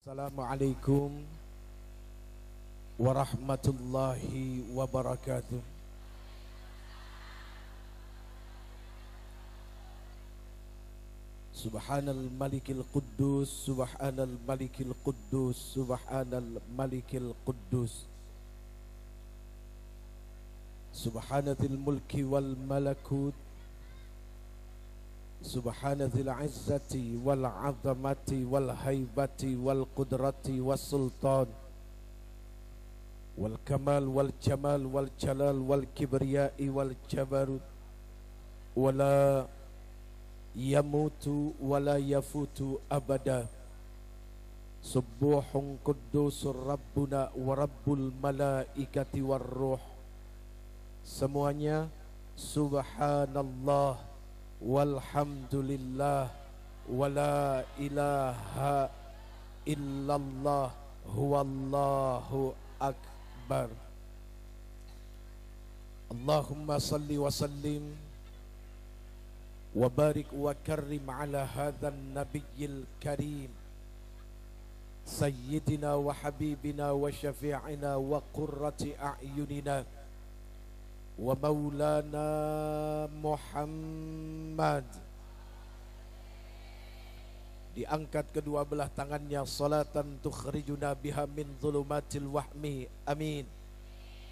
Assalamualaikum warahmatullahi wabarakatuh. Subhanal malikil quddus, subhanal malikil quddus, subhanal malikil quddus. Subhanatil mulki wal malakut, subhanatil izzati wal azamati wal haibati wal qudrati was sultan wal kamal wal jamal wal jalal wal kibriyai wal jabarut wala yamutu wala yafutu abada. Subuhun quddusur rabbuna wa rabbul malaikati war ruh. Semuanya subhanallah walhamdulillah wala ilaha illallah huwallahu akbar. Allahumma salli wa sallim wa barik wa karrim ala hadzal nabiyil karim sayyidina wa habibina wa syafi'ina wa qurrati a'yunina wa maulana Muhammad. Diangkat kedua belah tangannya, salatan tukhrijuna biha min dhulumatil wahmi, amin,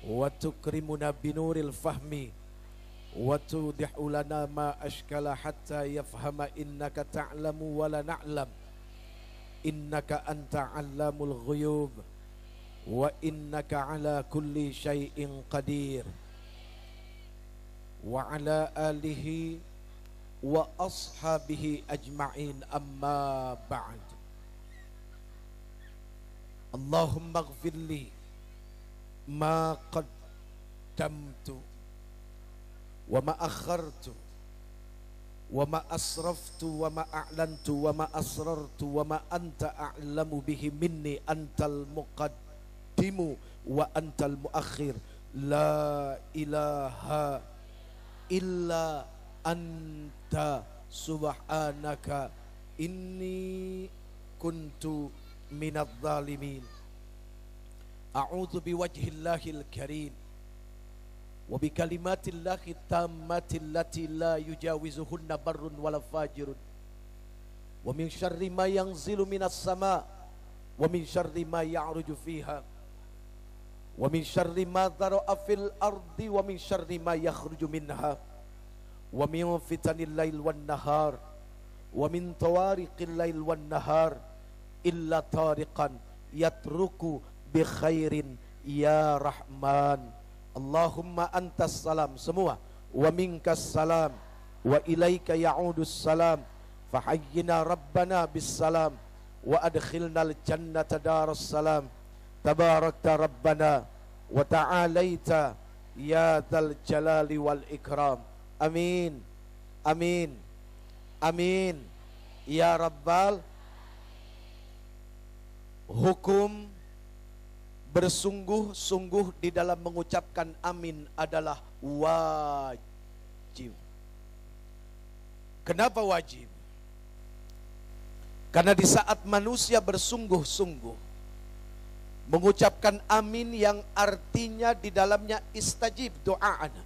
wa tukrimuna binuril fahmi, wa tudihu lana ma ashkala hatta yafhama innaka ta'lamu wa la na'lam, innaka anta 'allamul ghuyub wa innaka ala kulli syai'in qadir. Wa ala alihi wa ashabihi ajma'in, amma ba'd. Allahumma ighfirli ma qaddamtu wa ma akhartu wa ma asraftu wa ma a'lantu wa ma asrartu wa ma anta a'lamu bihi minni, antal muqaddimu wa antal muakhir, la ilaha illa anta subhanaka inni kuntu minadh dhalimin. A'udzu biwajhillahil karim wa bikalimatillahi tammati allati la yujawizuhunna barrun wala fajirun, wa min syarri ma yanzilu minas sama wa min syarri ma ya'ruju fiha wa min syarri ma dhara'a fil ardi wa min syarri ma yakhruju minha wa min fitanil lail wan nahar wa min tawariqil lail wan nahar illa tariqan yatruku bi khairin ya rahman. Allahumma antas salam, semua, wa minkas salam wa ilaika ya'udus salam, fahayyina rabbana bis salam wa adkhilnal jannata daras salam. Tabarakta rabbana wa ta'alaita ya dzal jalali wal ikram, amin amin amin ya rabbal. Hukum bersungguh-sungguh di dalam mengucapkan amin adalah wajib. Kenapa wajib? Karena di saat manusia bersungguh-sungguh mengucapkan amin, yang artinya di dalamnya istajib doa'ana,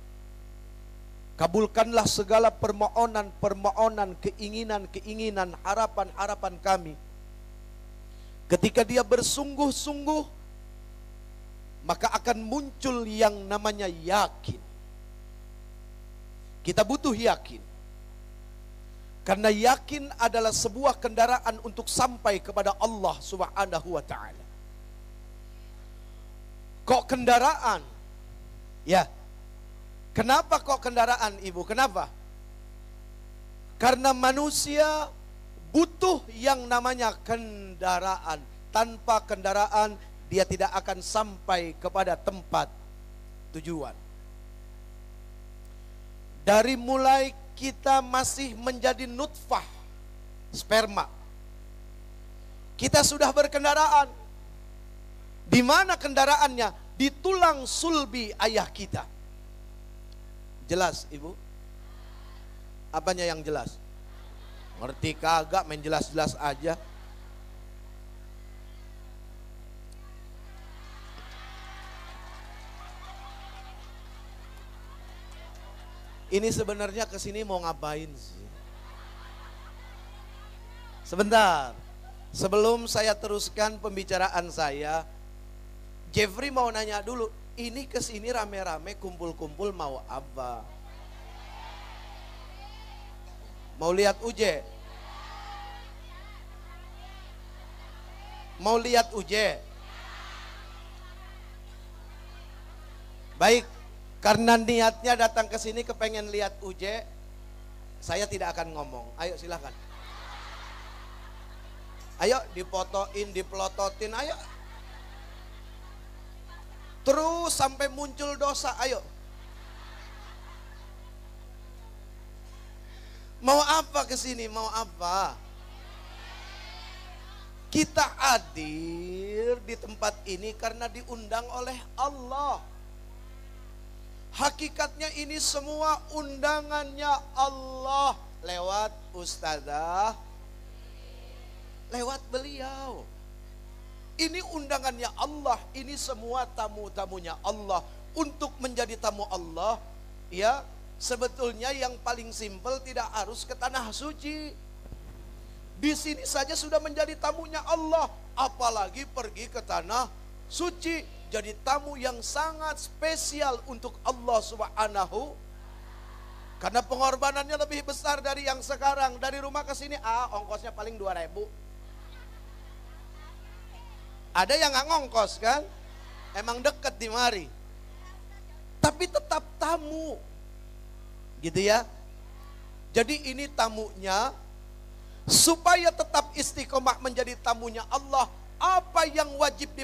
kabulkanlah segala permohonan-permohonan, keinginan-keinginan, harapan-harapan kami. Ketika dia bersungguh-sungguh, maka akan muncul yang namanya yakin. Kita butuh yakin, karena yakin adalah sebuah kendaraan untuk sampai kepada Allah Subhanahu wa ta'ala. Kok kendaraan? Ya. Kenapa kok kendaraan, Ibu? Kenapa? Karena manusia butuh yang namanya kendaraan. Tanpa kendaraan dia tidak akan sampai kepada tempat tujuan. Dari mulai kita masih menjadi nutfah, sperma, kita sudah berkendaraan. Di mana kendaraannya? Di tulang sulbi ayah kita. Jelas, Ibu? Apanya yang jelas? Ngerti kagak, main jelas-jelas aja. Ini sebenarnya kesini mau ngapain sih? Sebentar, sebelum saya teruskan pembicaraan saya, Jeffrey mau nanya dulu, ini kesini rame-rame kumpul-kumpul mau apa? Mau lihat Uje? Mau lihat Uje? Baik, karena niatnya datang ke sini kepengen lihat Uje, saya tidak akan ngomong. Ayo silakan. Ayo dipotoin, dipelototin, ayo. Terus sampai muncul dosa, ayo. Mau apa ke sini? Mau apa? Kita hadir di tempat ini karena diundang oleh Allah. Hakikatnya ini semua undangannya Allah lewat ustazah, lewat beliau. Ini undangannya Allah, ini semua tamu-tamunya Allah. Untuk menjadi tamu Allah, ya sebetulnya yang paling simpel tidak harus ke tanah suci. Di sini saja sudah menjadi tamunya Allah, apalagi pergi ke tanah suci. Jadi tamu yang sangat spesial untuk Allah Subhanahu. Karena pengorbanannya lebih besar dari yang sekarang. Dari rumah ke sini, ongkosnya paling 2.000. Ada yang nggak ngongkos kan? Emang deket di mari. Tapi tetap tamu. Gitu ya. Jadi ini tamunya. Supaya tetap istiqomah menjadi tamunya Allah. Apa yang wajib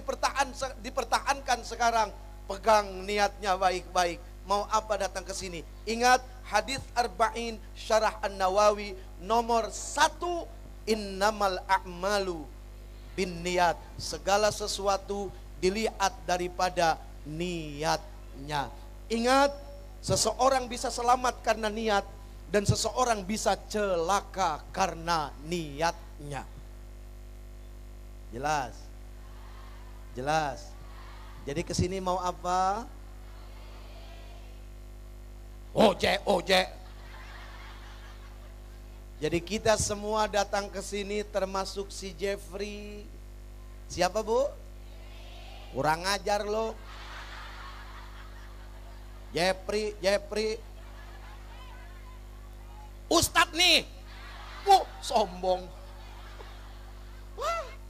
dipertahankan sekarang? Pegang niatnya baik-baik. Mau apa datang ke sini? Ingat hadis Arba'in Syarah An-Nawawi nomor 1, innamal a'malu bin niat. Segala sesuatu dilihat daripada niatnya. Ingat, seseorang bisa selamat karena niat dan seseorang bisa celaka karena niatnya. Jelas? Jelas? Jadi kesini mau apa? Oje. Jadi kita semua datang ke sini termasuk si Jeffrey. Siapa bu? Kurang ajar lo. Jeffrey. Ustadz nih. Sombong. Wah.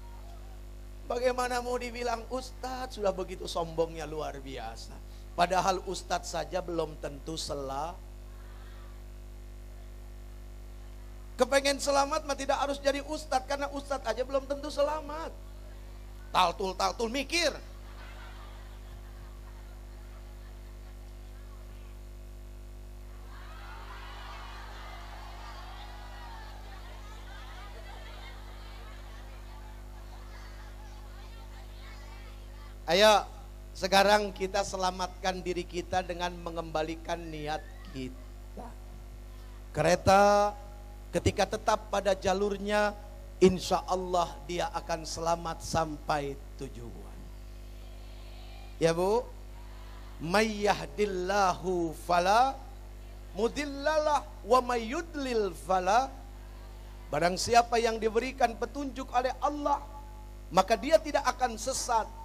Bagaimana mau dibilang ustadz, sudah begitu sombongnya luar biasa. Padahal ustadz saja belum tentu kepengen selamat mah tidak harus jadi ustadz, karena ustadz aja belum tentu selamat. Taltul mikir. Ayo, sekarang kita selamatkan diri kita dengan mengembalikan niat kita. Kereta ketika tetap pada jalurnya, insya Allah dia akan selamat sampai tujuan. Ya bu, may yahdillahu fala mudillalah wa may yudlil fala. Barang siapa yang diberikan petunjuk oleh Allah, maka dia tidak akan sesat.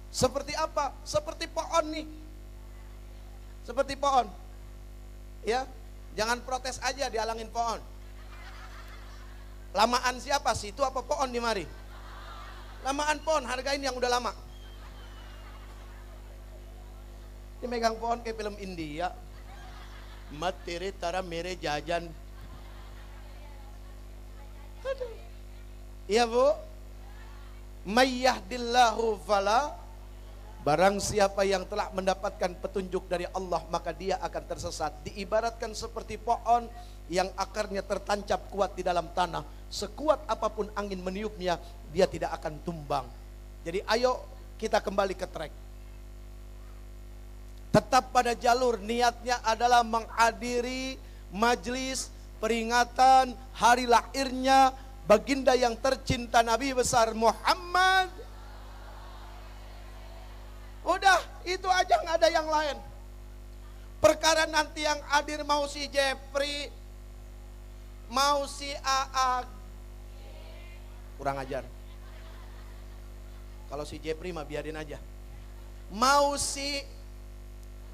Seperti apa? Seperti pohon nih. Seperti pohon. Ya, jangan protes aja dihalangin pohon. Lamaan siapa sih? Itu apa pohon di mari? Lamaan pohon, hargain yang udah lama. Ini megang pohon kayak film India. Materi tara mere jajan. Aduh. Iya bu. Mayyahdillahu fala. Barang siapa yang telah mendapatkan petunjuk dari Allah, maka dia akan tersesat. Diibaratkan seperti pohon yang akarnya tertancap kuat di dalam tanah. Sekuat apapun angin meniupnya, dia tidak akan tumbang. Jadi ayo kita kembali ke trek. Tetap pada jalur, niatnya adalah menghadiri majelis peringatan hari lahirnya baginda yang tercinta Nabi besar Muhammad. Udah, itu aja, nggak ada yang lain. Perkara nanti yang hadir mau si Jeffrey, mau si AA, kurang ajar. Kalau si Jeffrey mah biarin aja. Mau si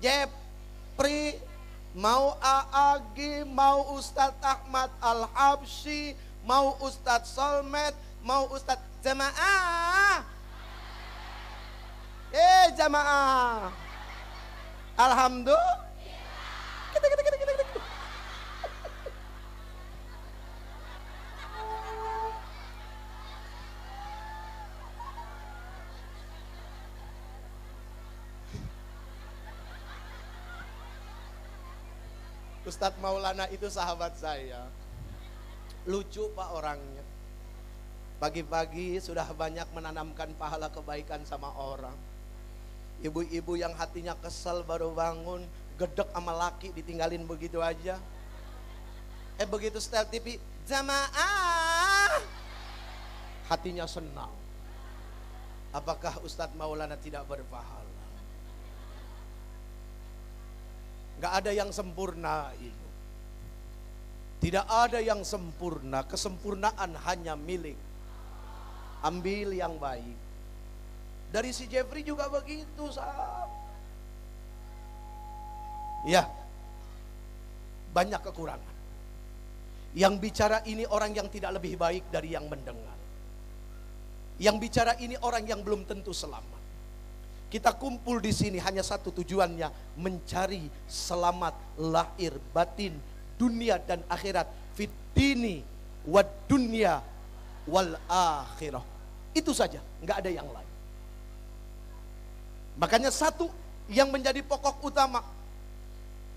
Jeffrey, mau Aagi, mau Ustadz Ahmad Al-Habsyi, mau Ustadz Solmed, mau Ustadz Jamaah. Jamaah. Alhamdulillah. Ustadz Maulana itu sahabat saya. Lucu Pak orangnya. Pagi-pagi sudah banyak menanamkan pahala kebaikan sama orang. Ibu-ibu yang hatinya kesel baru bangun, gedek sama laki ditinggalin begitu aja. Begitu setel TV, jamaah, hatinya senang. Apakah Ustadz Maulana tidak berpahala? Gak ada yang sempurna itu. Tidak ada yang sempurna. Kesempurnaan hanya milik. Ambil yang baik. Dari si Jeffrey juga begitu, sahab. Ya, banyak kekurangan. Yang bicara ini orang yang tidak lebih baik dari yang mendengar. Yang bicara ini orang yang belum tentu selamat. Kita kumpul di sini hanya satu tujuannya, mencari selamat lahir batin, dunia dan akhirat, fid dini wad dunya wal akhirah. Itu saja, nggak ada yang lain. Makanya satu yang menjadi pokok utama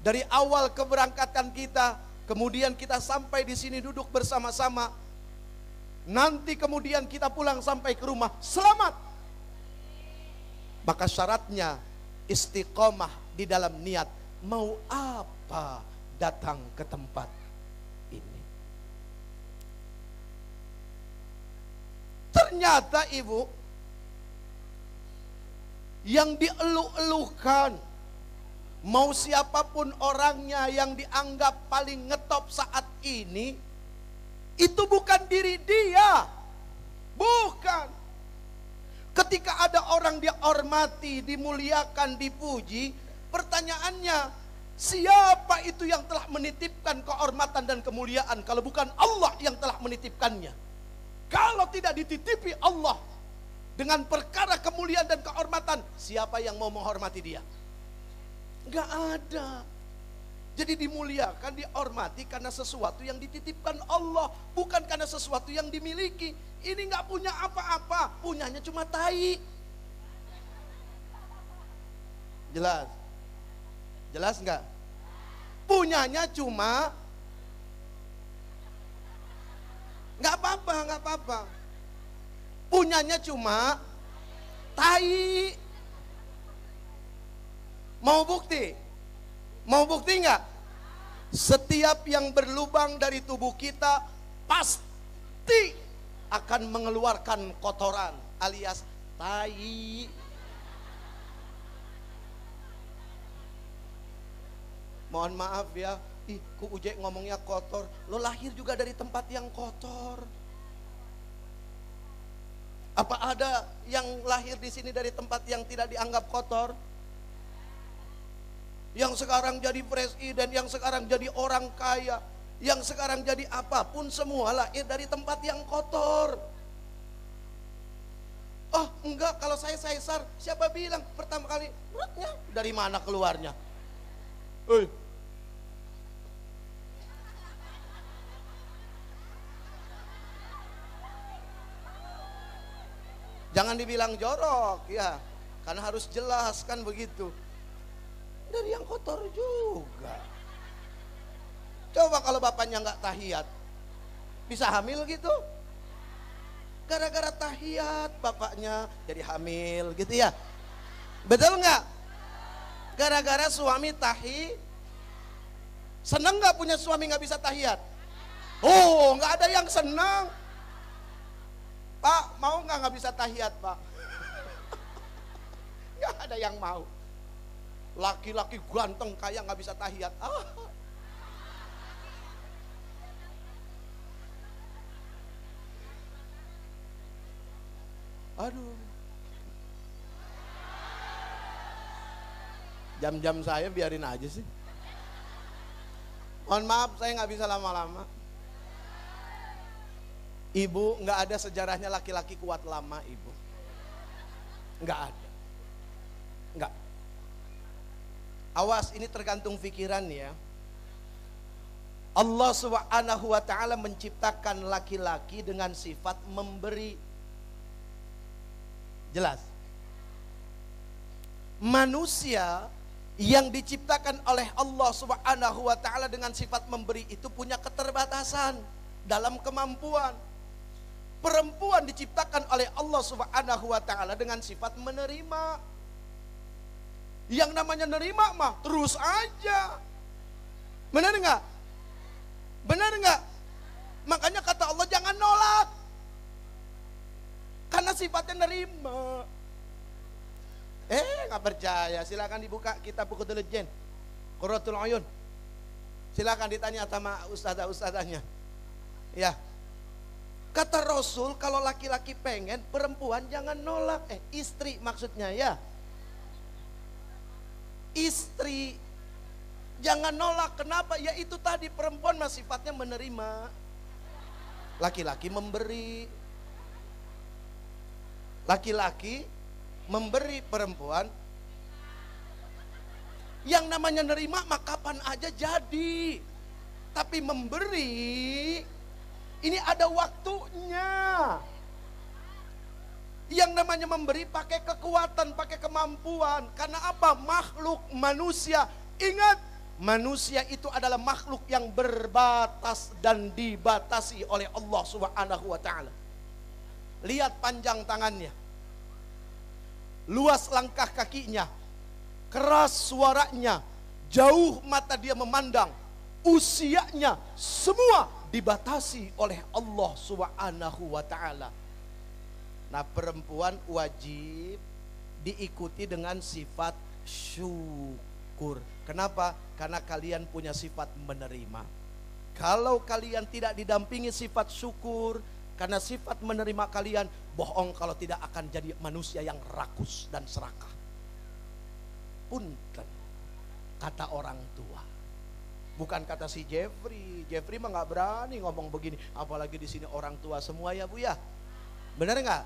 dari awal keberangkatan kita, kemudian kita sampai di sini duduk bersama-sama, nanti kemudian kita pulang sampai ke rumah selamat. Maka syaratnya istiqomah di dalam niat. Mau apa datang ke tempat ini? Ternyata ibu, yang dieluh-eluhkan, mau siapapun orangnya yang dianggap paling ngetop saat ini, itu bukan diri dia. Bukan. Ketika ada orang dihormati, dimuliakan, dipuji, pertanyaannya, siapa itu yang telah menitipkan kehormatan dan kemuliaan kalau bukan Allah yang telah menitipkannya? Kalau tidak dititipi Allah dengan perkara kemuliaan dan kehormatan, siapa yang mau menghormati dia? Enggak ada. Jadi dimuliakan, dihormati karena sesuatu yang dititipkan Allah, bukan karena sesuatu yang dimiliki. Ini nggak punya apa-apa, punyanya cuma tai. Jelas? Jelas nggak? Punyanya cuma, nggak apa-apa, nggak apa-apa. Punyanya cuma tai. Mau bukti? Mau bukti nggak? Setiap yang berlubang dari tubuh kita pasti akan mengeluarkan kotoran alias tai. Mohon maaf ya, ku Uje ngomongnya kotor. Lo lahir juga dari tempat yang kotor. Apa ada yang lahir di sini dari tempat yang tidak dianggap kotor? Yang sekarang jadi presiden, yang sekarang jadi orang kaya, yang sekarang jadi apapun, semua lahir dari tempat yang kotor. Oh enggak, kalau saya sesar, siapa bilang pertama kali perutnya dari mana keluarnya? Jangan dibilang jorok ya, karena harus jelas kan begitu. Dari yang kotor juga. Coba kalau bapaknya nggak tahiyat, bisa hamil gitu? Gara-gara tahiyat bapaknya jadi hamil gitu ya? Betul nggak? Gara-gara suami seneng nggak punya suami nggak bisa tahiyat? Oh, nggak ada yang senang. Pak, mau nggak bisa tahiyat, Pak? Nggak ada yang mau. Laki-laki ganteng kayak nggak bisa tahiyat. Aduh. Jam-jam saya biarin aja sih. Mohon maaf, saya nggak bisa lama-lama. Ibu, nggak ada sejarahnya laki-laki kuat lama, ibu. Nggak ada. Nggak. Awas, ini tergantung pikiran ya. Allah Subhanahu wa ta'ala menciptakan laki-laki dengan sifat memberi. Jelas. Manusia yang diciptakan oleh Allah Subhanahu wa ta'ala dengan sifat memberi itu punya keterbatasan dalam kemampuan. Perempuan diciptakan oleh Allah Subhanahu wa ta'ala dengan sifat menerima. Yang namanya nerima mah terus aja. Benar enggak? Benar enggak? Makanya kata Allah jangan nolak. Karena sifatnya nerima. Nggak percaya, silakan dibuka kitab buku intelijen, Qurratul Uyun. Silakan ditanya sama ustadzah-ustadzahnya. Ya. Kata Rasul kalau laki-laki pengen, perempuan jangan nolak. Istri maksudnya ya. Istri jangan nolak. Kenapa? Ya itu tadi, perempuan mah sifatnya menerima. Laki-laki memberi. Laki-laki memberi, perempuan yang namanya nerima mah kapan aja jadi. Tapi memberi ini ada waktunya. Yang namanya memberi pakai kekuatan, pakai kemampuan. Karena apa? Makhluk manusia. Ingat, manusia itu adalah makhluk yang berbatas dan dibatasi oleh Allah Subhanahu wa ta'ala. Lihat panjang tangannya, luas langkah kakinya, keras suaranya, jauh mata dia memandang, usianya, semua dibatasi oleh Allah Subhanahu wa ta'ala. Nah, perempuan wajib diikuti dengan sifat syukur. Kenapa? Karena kalian punya sifat menerima. Kalau kalian tidak didampingi sifat syukur, karena sifat menerima kalian, bohong kalau tidak akan jadi manusia yang rakus dan serakah. Punten, kata orang tua. Bukan kata si Jeffrey. Jeffrey mah nggak berani ngomong begini. Apalagi di sini orang tua semua ya Bu ya. Benar nggak?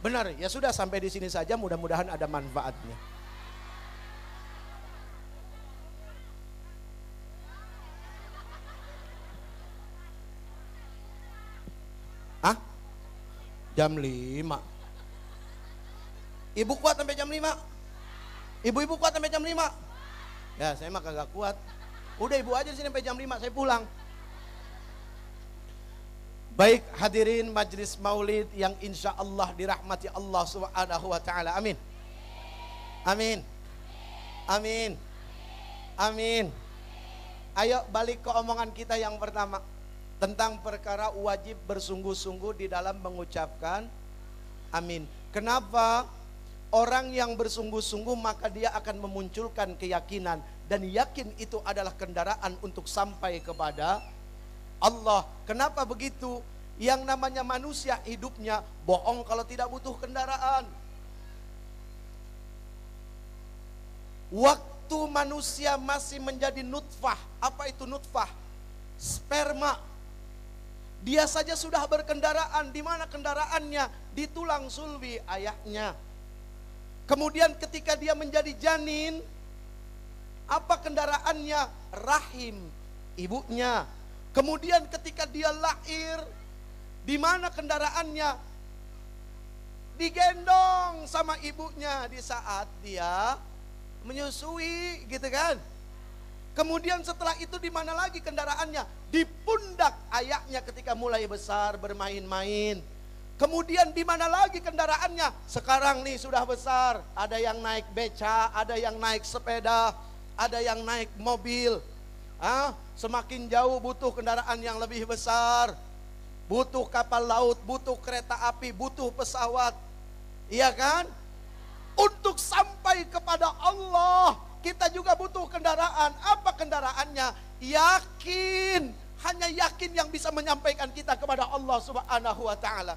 Benar. Ya sudah, sampai di sini saja. Mudah-mudahan ada manfaatnya. Hah? Jam 5. Ibu kuat sampai jam 5? Ibu-ibu kuat sampai jam 5? Ya, saya mah kagak kuat. Udah ibu aja di sini sampai jam 5, saya pulang. Baik, hadirin majlis maulid yang insya Allah dirahmati Allah Subhanahu wa ta'ala. Amin. Amin. Amin. Amin. Ayo balik ke omongan kita yang pertama. Tentang perkara wajib bersungguh-sungguh di dalam mengucapkan amin. Kenapa? Orang yang bersungguh-sungguh maka dia akan memunculkan keyakinan. Dan yakin itu adalah kendaraan untuk sampai kepada Allah. Kenapa begitu? Yang namanya manusia hidupnya bohong kalau tidak butuh kendaraan. Waktu manusia masih menjadi nutfah. Apa itu nutfah? Sperma. Dia saja sudah berkendaraan. Di mana kendaraannya? Di tulang sulbi ayahnya. Kemudian ketika dia menjadi janin, apa kendaraannya? Rahim ibunya. Kemudian ketika dia lahir, di mana kendaraannya? Digendong sama ibunya di saat dia menyusui, gitu kan? Kemudian setelah itu di mana lagi kendaraannya? Di pundak ayahnya ketika mulai besar bermain-main. Kemudian di mana lagi kendaraannya? Sekarang nih sudah besar, ada yang naik beca, ada yang naik sepeda, ada yang naik mobil. Semakin jauh butuh kendaraan yang lebih besar. Butuh kapal laut, butuh kereta api, butuh pesawat. Iya kan? Untuk sampai kepada Allah, kita juga butuh kendaraan. Apa kendaraannya? Yakin. Hanya yakin yang bisa menyampaikan kita kepada Allah Subhanahu wa ta'ala.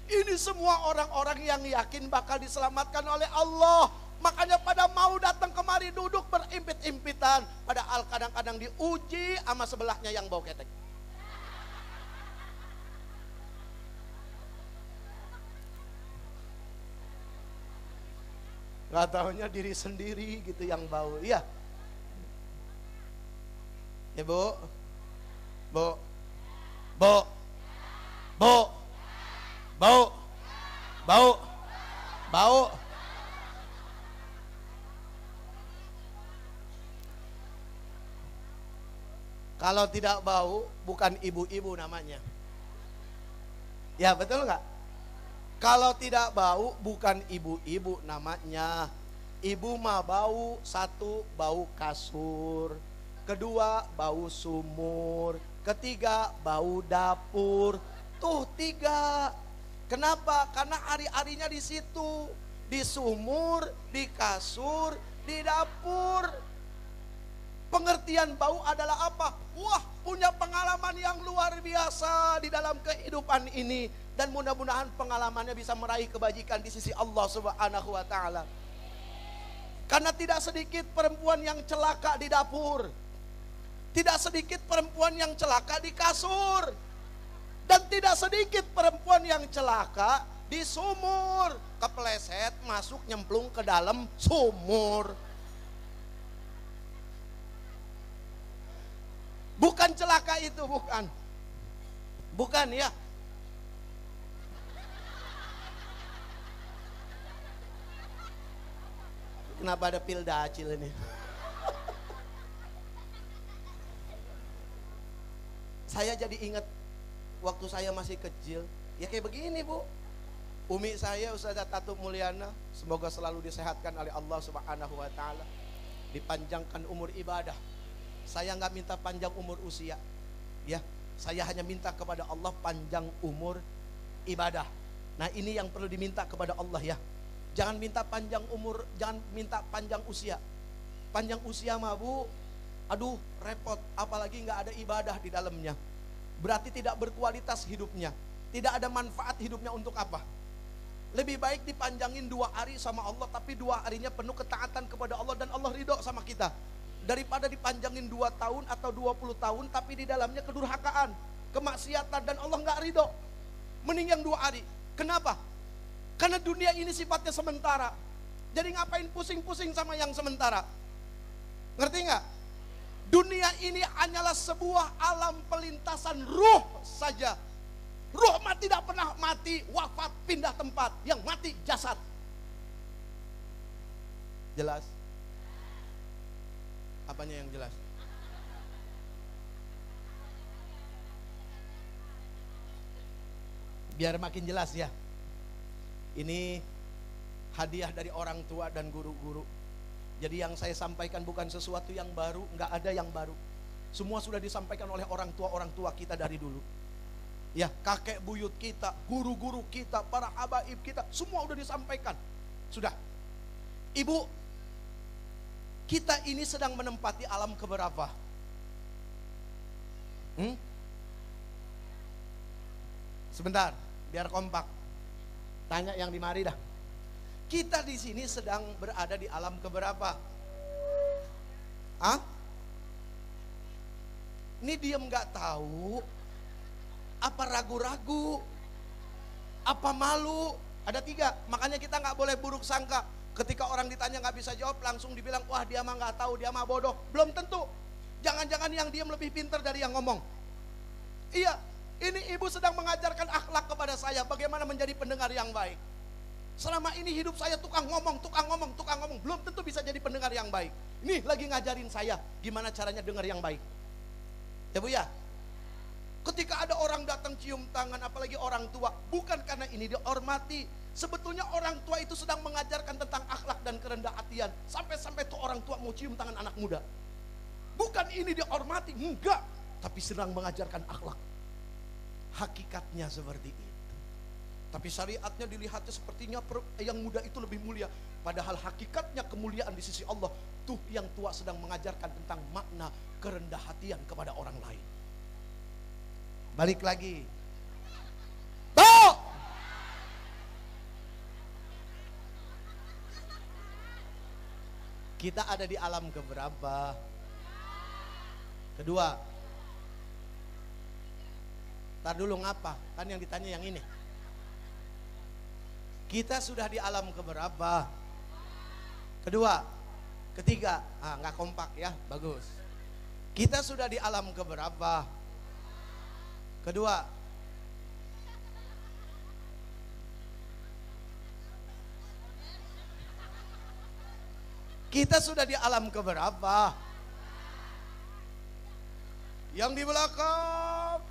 Ini semua orang-orang yang yakin bakal diselamatkan oleh Allah. Makanya pada mau datang kemari duduk berimpit-impitan. Padahal kadang-kadang diuji sama sebelahnya yang bau ketek. Gak taunya diri sendiri gitu yang bau. Iya. Ya Bu. Bu. Bu. Bu. Bau. Bau. Bau. Kalau tidak bau, bukan ibu-ibu namanya. Ya betul nggak? Kalau tidak bau, bukan ibu-ibu namanya. Ibu mah bau, satu bau kasur, kedua bau sumur, ketiga bau dapur. Tuh 3. Kenapa? Karena ari-arinya di situ, di sumur, di kasur, di dapur. Pengertian bau adalah apa? Wah, punya pengalaman yang luar biasa di dalam kehidupan ini. Dan mudah-mudahan pengalamannya bisa meraih kebajikan di sisi Allah Subhanahu wa ta'ala. Karena tidak sedikit perempuan yang celaka di dapur. Tidak sedikit perempuan yang celaka di kasur. Dan tidak sedikit perempuan yang celaka di sumur. Kepleset masuk nyemplung ke dalam sumur. Bukan celaka itu, bukan. Bukan ya. Kenapa ada pil dacil ini? Saya jadi ingat waktu saya masih kecil. Ya kayak begini Bu. Umi saya Ustazah Tatu Mulyana, semoga selalu disehatkan oleh Allah Subhanahu wa ta'ala. Dipanjangkan umur ibadah. Saya nggak minta panjang umur usia, ya. Saya hanya minta kepada Allah panjang umur ibadah. Nah ini yang perlu diminta kepada Allah ya. Jangan minta panjang umur, jangan minta panjang usia. Panjang usia mah Bu, aduh repot. Apalagi nggak ada ibadah di dalamnya. Berarti tidak berkualitas hidupnya. Tidak ada manfaat hidupnya untuk apa? Lebih baik dipanjangin 2 hari sama Allah, tapi 2 harinya penuh ketaatan kepada Allah dan Allah ridho sama kita. Daripada dipanjangin 2 tahun atau 20 tahun tapi di dalamnya kedurhakaan, kemaksiatan dan Allah nggak ridho. Mending yang 2 hari. Kenapa? Karena dunia ini sifatnya sementara. Jadi ngapain pusing-pusing sama yang sementara? Ngerti nggak? Dunia ini hanyalah sebuah alam pelintasan ruh saja. Ruh mah tidak pernah mati, wafat, pindah tempat. Yang mati jasad. Jelas? Apanya yang jelas? Biar makin jelas ya. Ini hadiah dari orang tua dan guru-guru. Jadi yang saya sampaikan bukan sesuatu yang baru, nggak ada yang baru. Semua sudah disampaikan oleh orang tua kita dari dulu. Ya, kakek buyut kita, guru-guru kita, para habaib kita, semua sudah disampaikan. Sudah. Ibu, kita ini sedang menempati alam keberapa? Sebentar, biar kompak. Tanya yang di mari dah. Kita di sini sedang berada di alam keberapa? Ini diem nggak tahu? Apa ragu-ragu? Apa malu? Ada 3. Makanya kita nggak boleh buruk sangka. Ketika orang ditanya nggak bisa jawab, langsung dibilang, wah dia mah nggak tahu, dia mah bodoh. Belum tentu. Jangan-jangan yang diam lebih pintar dari yang ngomong. Iya. Ini ibu sedang mengajarkan akhlak kepada saya, bagaimana menjadi pendengar yang baik. Selama ini hidup saya tukang ngomong. Belum tentu bisa jadi pendengar yang baik. Ini lagi ngajarin saya gimana caranya dengar yang baik. Ya Bu ya. Ketika ada orang datang cium tangan, apalagi orang tua, bukan karena ini dihormati. Sebetulnya orang tua itu sedang mengajarkan tentang akhlak dan kerendah hatian. Sampai-sampai tuh orang tua mau cium tangan anak muda. Bukan ini dihormati, enggak. Tapi sedang mengajarkan akhlak. Hakikatnya seperti itu. Tapi syariatnya dilihatnya sepertinya yang muda itu lebih mulia. Padahal hakikatnya kemuliaan di sisi Allah Itu yang tua sedang mengajarkan tentang makna kerendah hatian kepada orang lain. Balik lagi. Kita ada di alam keberapa? Kedua. Ntar dulu ngapa? Kan yang ditanya yang ini. Kita sudah di alam keberapa? Kedua. Ketiga. Nggak kompak ya, bagus. Kita sudah di alam keberapa? Kedua. Kita sudah di alam keberapa? Yang di belakang.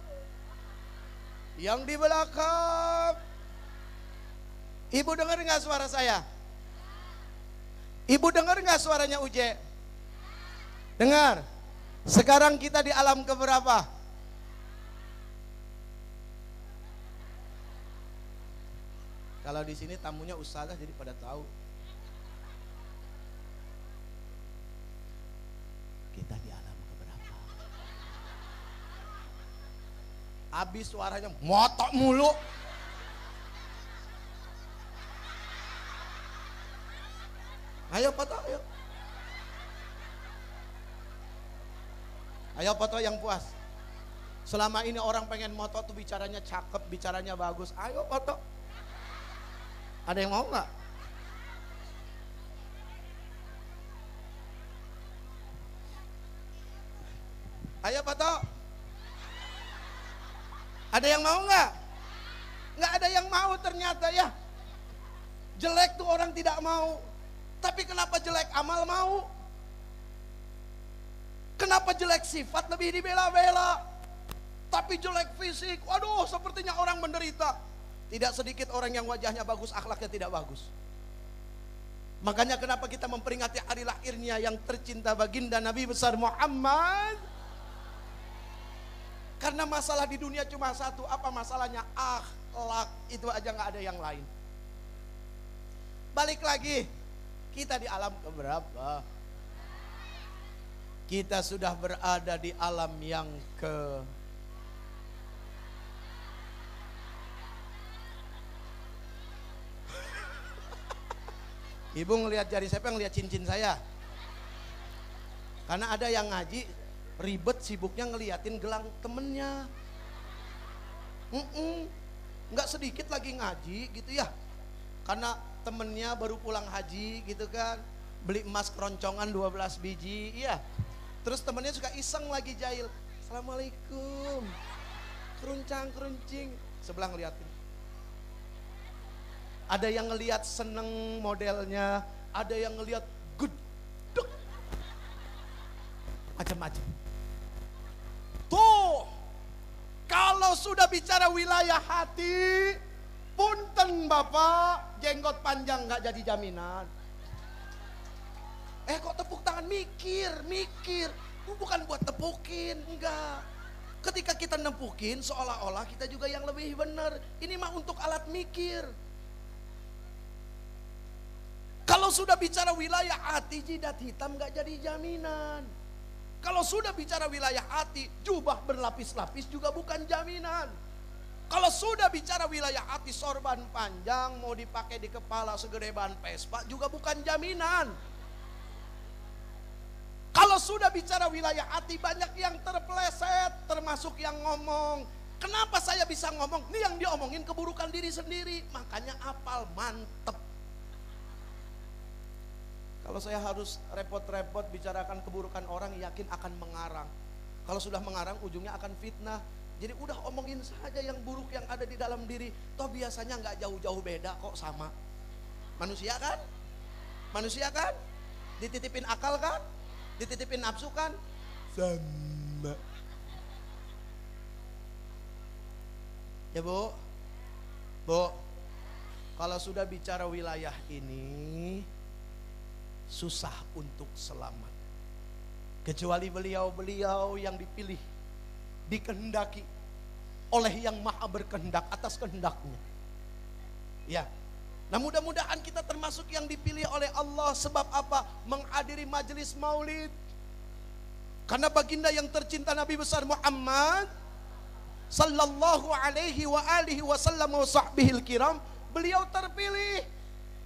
Yang di belakang. Ibu dengar nggak suara saya? Ibu dengar nggak suaranya Uje? Dengar. Sekarang kita di alam keberapa? Kalau di sini tamunya ustazah jadi pada tahu. Kita di alam keberapa? Habis suaranya motok mulu. Ayo foto, ayo. Ayo foto yang puas. Selama ini orang pengen moto tuh bicaranya cakep, bicaranya bagus. Ayo foto. Ada yang mau nggak? Ayo foto. Ada yang mau nggak? Nggak ada yang mau ternyata ya. Jelek tuh orang tidak mau. Tapi kenapa jelek amal mau? Kenapa jelek sifat lebih dibela-bela? Tapi jelek fisik, waduh sepertinya orang menderita. Tidak sedikit orang yang wajahnya bagus, akhlaknya tidak bagus. Makanya kenapa kita memperingati hari lahirnya yang tercinta baginda Nabi besar Muhammad? Karena masalah di dunia cuma satu, apa masalahnya? Akhlak, itu aja nggak ada yang lain. Balik lagi, kita di alam keberapa? Kita sudah berada di alam yang Ibu ngelihat jari siapa, yang lihat cincin saya? Karena ada yang ngaji ribet sibuknya ngeliatin gelang temennya. Nggak sedikit lagi ngaji gitu ya. Karena temennya baru pulang haji gitu kan, beli emas keroncongan 12 biji, iya. Terus temennya suka iseng lagi jahil. Assalamualaikum. Keruncang-keruncing. Sebelah ngeliatin. Ada yang ngeliat seneng modelnya, ada yang ngeliat gedek. Macam-macam. Tuh, kalau sudah bicara wilayah hati, punten Bapak, jenggot panjang gak jadi jaminan. Kok tepuk tangan? Mikir. Bukan buat tepukin, enggak. Ketika kita nempukin seolah-olah kita juga yang lebih benar. Ini mah untuk alat mikir. Kalau sudah bicara wilayah hati, jidat hitam gak jadi jaminan. Kalau sudah bicara wilayah hati, jubah berlapis-lapis juga bukan jaminan. Kalau sudah bicara wilayah hati, sorban panjang mau dipakai di kepala segede ban Vespa juga bukan jaminan. Kalau sudah bicara wilayah hati, banyak yang terpeleset, termasuk yang ngomong. Kenapa saya bisa ngomong? Ini yang diomongin keburukan diri sendiri. Makanya apal, mantep. Kalau saya harus repot-repot bicarakan keburukan orang, yakin akan mengarang. Kalau sudah mengarang, ujungnya akan fitnah. Jadi udah omongin saja yang buruk yang ada di dalam diri. Toh biasanya nggak jauh-jauh beda kok, sama. Manusia kan? Manusia kan? Dititipin akal kan? Dititipin nafsu kan? Sama. Ya Bu? Bu, kalau sudah bicara wilayah ini, susah untuk selamat. Kecuali beliau-beliau yang dipilih, dikehendaki oleh yang maha berkehendak atas kehendaknya. Ya. Nah mudah-mudahan kita termasuk yang dipilih oleh Allah. Sebab apa? menghadiri majelis maulid. Karena baginda yang tercinta Nabi besar Muhammad sallallahu alaihi wa alihi wasallam wa sahbihil kiram, beliau terpilih.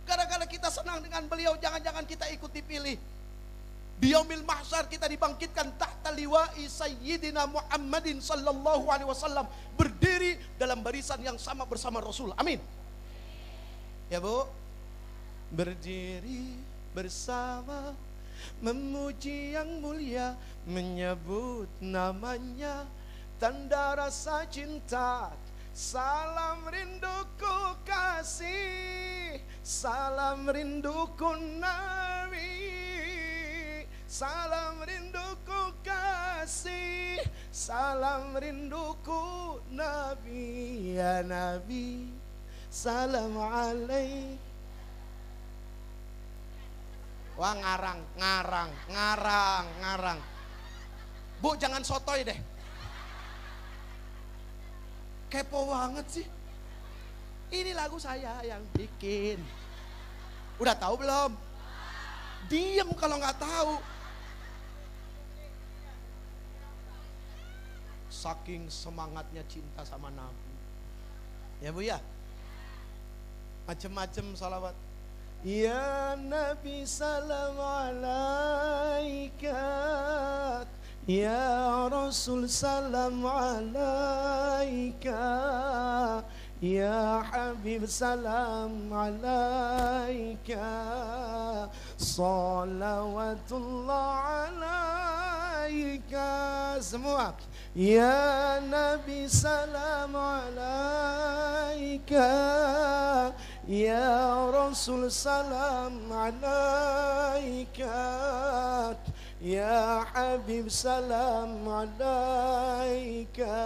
Gara-gara kita senang dengan beliau, jangan-jangan kita ikut dipilih. Di yaumil mahsyar kita dibangkitkan tahta liwa'i sayyidina Muhammadin sallallahu alaihi wasallam, berdiri dalam barisan yang sama bersama Rasul. Amin. Ya Bu, berdiri bersama, memuji yang mulia, menyebut namanya, tanda rasa cinta. Salam rinduku kasih, salam rinduku Nabi, salam rinduku kasih, salam rinduku Nabi. Ya Nabi, salam alaik. Wah, ngarang. Bu, jangan sotoy deh. Kepo banget sih. Ini lagu saya yang bikin. Udah tahu belum? Diem kalau nggak tahu. Saking semangatnya cinta sama Nabi. Ya Bu ya. Macem-macem salawat. Ya Nabi salam alaika, ya Rasul salam alaika, ya Habib salam alaika, salawatullah alaika. Semua. Ya Nabi salam alaika, ya Rasul salam alaika, ya Habib salam alaika,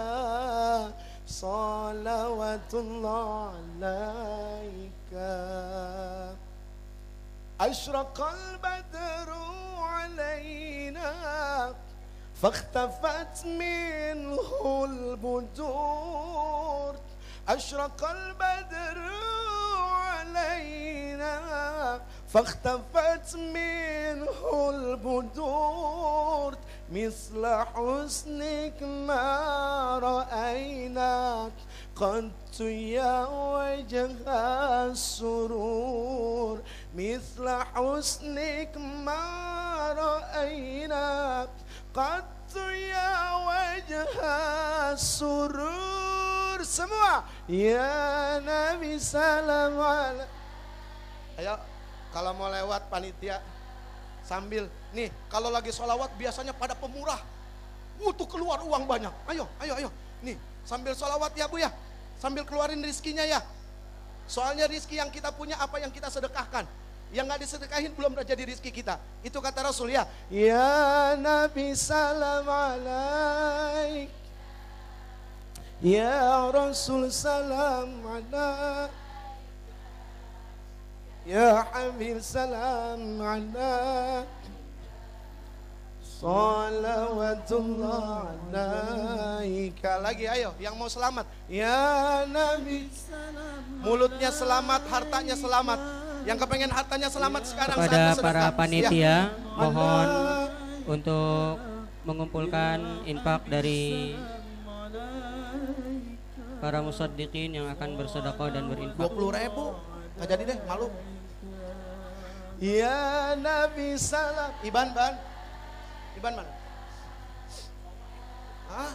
salawatullah alaika. Ashraqal badru alaina, فاختفت منه البدور. أشرق البدر علينا فاختفت منه البدور. مثل حسنك ما رأيناك قد يا وجه السرور. مثل حسنك ما رأيناك قد ya wajah surur. Semua. Ya Nabi salam ala. Ayo, kalau mau lewat panitia sambil nih, kalau lagi sholawat biasanya pada pemurah, tuh keluar uang banyak. Ayo. Nih, sambil sholawat ya Bu ya, sambil keluarin rizkinya ya. Soalnya rizki yang kita punya apa yang kita sedekahkan. Yang gak disedekahin belum jadi rizki kita. Itu kata Rasul ya. Ya Nabi salam alaik, ya Rasul salam alaik, ya Habib salam alaik, salawatullah alaika. Lagi ayo, yang mau selamat. Ya Nabi, mulutnya selamat, hartanya selamat. Yang kepengen hartanya selamat sekarang kepada para panitia mohon untuk mengumpulkan infak dari para musaddiqin yang akan bersedekah dan berinfak. 20.000 nggak jadi deh, malu. Ya Nabi salam. Iban mana? Hah?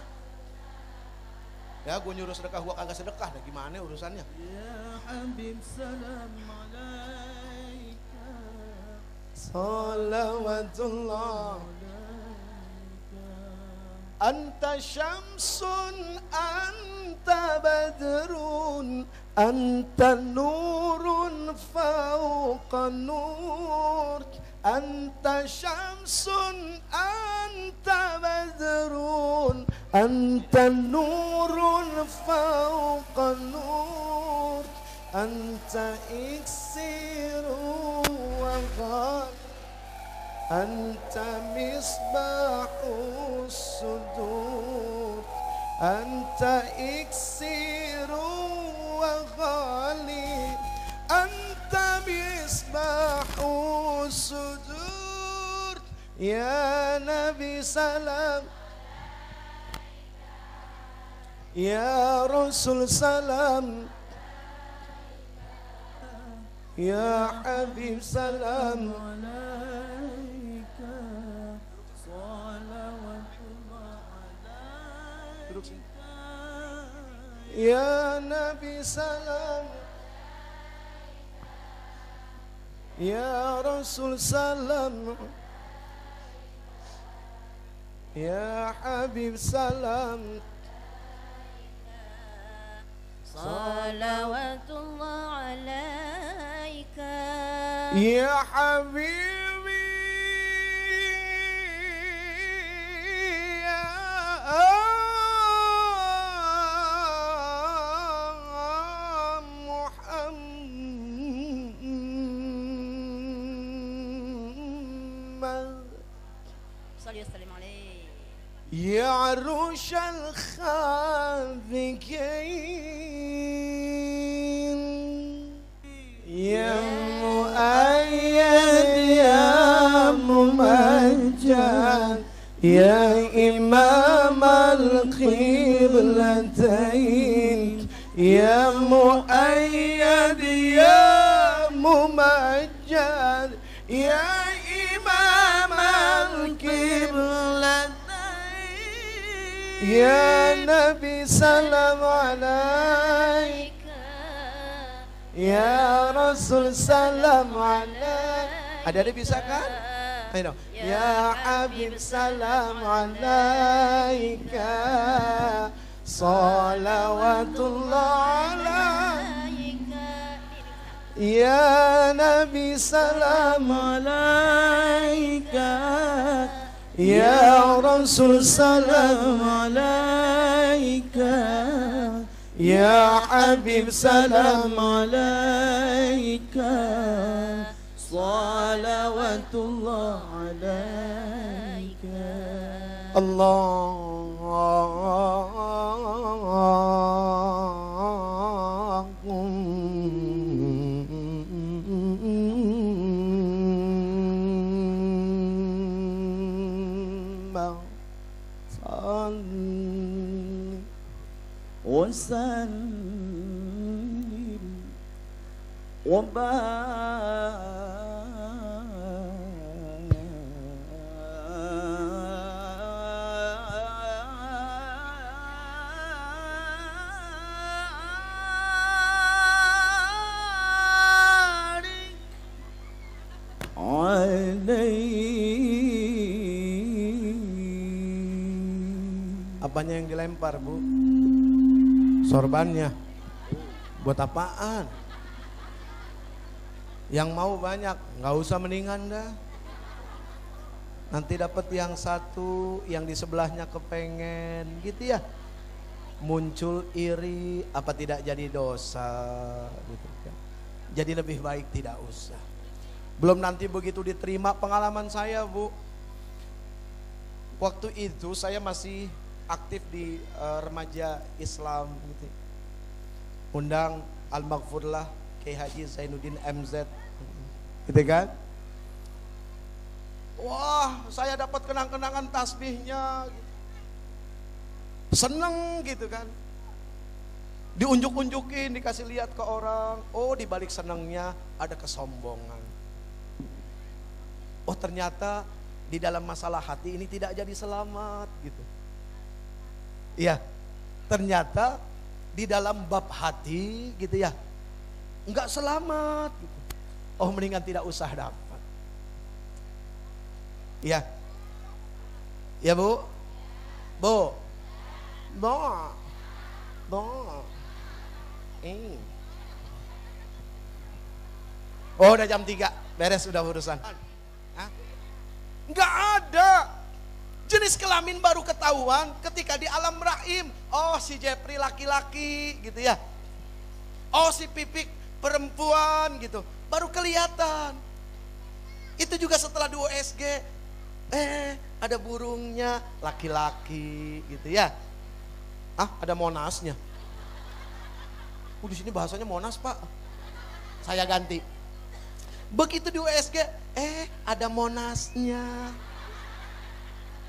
Ya gue nyuruh sedekah, gue kagak sedekah, nah gimana urusannya? Ya Habib salam alaika, salawatullah. Anta syamsun, anta badrun, anta nurun fauqa nur. Anta syamsun, anta badrun, anta nurun fauqa nur. Anta iksiru wa ghal, anta misbahus sudur. Anta iksiru wa ghali, anta misbahus sudur. Ya Nabi salam, Ya Rasul salam, Ya Habib salam alaika, salawatullah alaika. Ya Nabi salam, Ya Rasul salam, Ya Habib salam, salawatullah alaika. Ya Habibi, ya Muhammad, Salli wa sallim alaihi. يا عروش الخافقين، يا مؤيد يا ممجد، يا إمام القبلتين، يا مؤيد يا ممجد، يا إمام القبلتين. Ya Nabi salam alaika, Ya Rasul salam alaika. Ada bisa kan? Ayo. Ya Habib salam alaika, salawatullah alaika. Ya Nabi salam alaika, Ya Rasul salam alaika, Ya Habib salam alaika, salawatullah alaika. وسلم Apanya yang dilempar, Bu? Sorbannya. Buat apaan? Yang mau banyak, nggak usah mendingan dah. Nanti dapat yang satu, yang di sebelahnya kepengen, gitu ya. Muncul iri, apa tidak jadi dosa, gitu kan. Jadi lebih baik tidak usah. Belum nanti begitu diterima. Pengalaman saya, Bu, waktu itu saya masih aktif di remaja Islam gitu. Undang Al-Maghfurlah Kiai Haji Zainuddin MZ gitu kan. Wah, saya dapat kenang-kenangan tasbihnya gitu. Seneng gitu kan. Diunjuk-unjukin, dikasih lihat ke orang. Oh, di balik senengnya ada kesombongan. Oh, ternyata di dalam masalah hati ini tidak jadi selamat gitu. Iya, ternyata di dalam bab hati gitu ya, enggak selamat gitu. Oh, mendingan tidak usah dapat. Iya, ya Bu, Bu, Oh, udah jam 3, beres udah urusan. Enggak ada. Jenis kelamin baru ketahuan ketika di alam rahim. Oh, si Jepri laki-laki gitu ya. Oh, si Pipik perempuan gitu. Baru kelihatan. Itu juga setelah di USG. Ada burungnya laki-laki gitu ya. Ada Monasnya. Di sini bahasanya Monas, Pak. Saya ganti. Begitu di USG, ada Monasnya.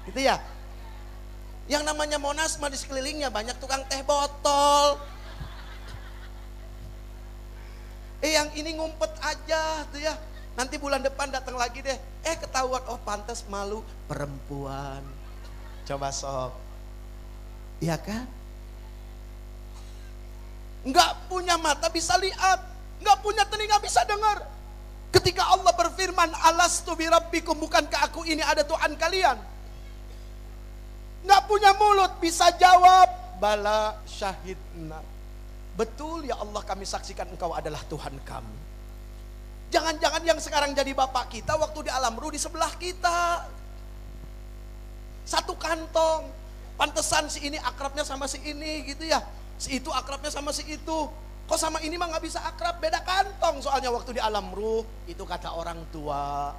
Gitu ya. Yang namanya Monas mah di sekelilingnya banyak tukang teh botol. Yang ini ngumpet aja tuh ya. Nanti bulan depan datang lagi deh. Ketahuan, oh pantas malu perempuan. Coba sok. Iya kan? Enggak punya mata bisa lihat, enggak punya telinga bisa dengar. Ketika Allah berfirman, alastu birabbikum, bukankah aku ini ada Tuhan kalian? Enggak punya mulut bisa jawab, bala syahidna. Betul ya Allah, kami saksikan engkau adalah Tuhan kami. Jangan-jangan yang sekarang jadi bapak kita waktu di alam ruh di sebelah kita. Satu kantong. Pantesan si ini akrabnya sama si ini gitu ya. Si itu akrabnya sama si itu. Kok sama ini mah gak bisa akrab, beda kantong soalnya waktu di alam ruh. Itu kata orang tua.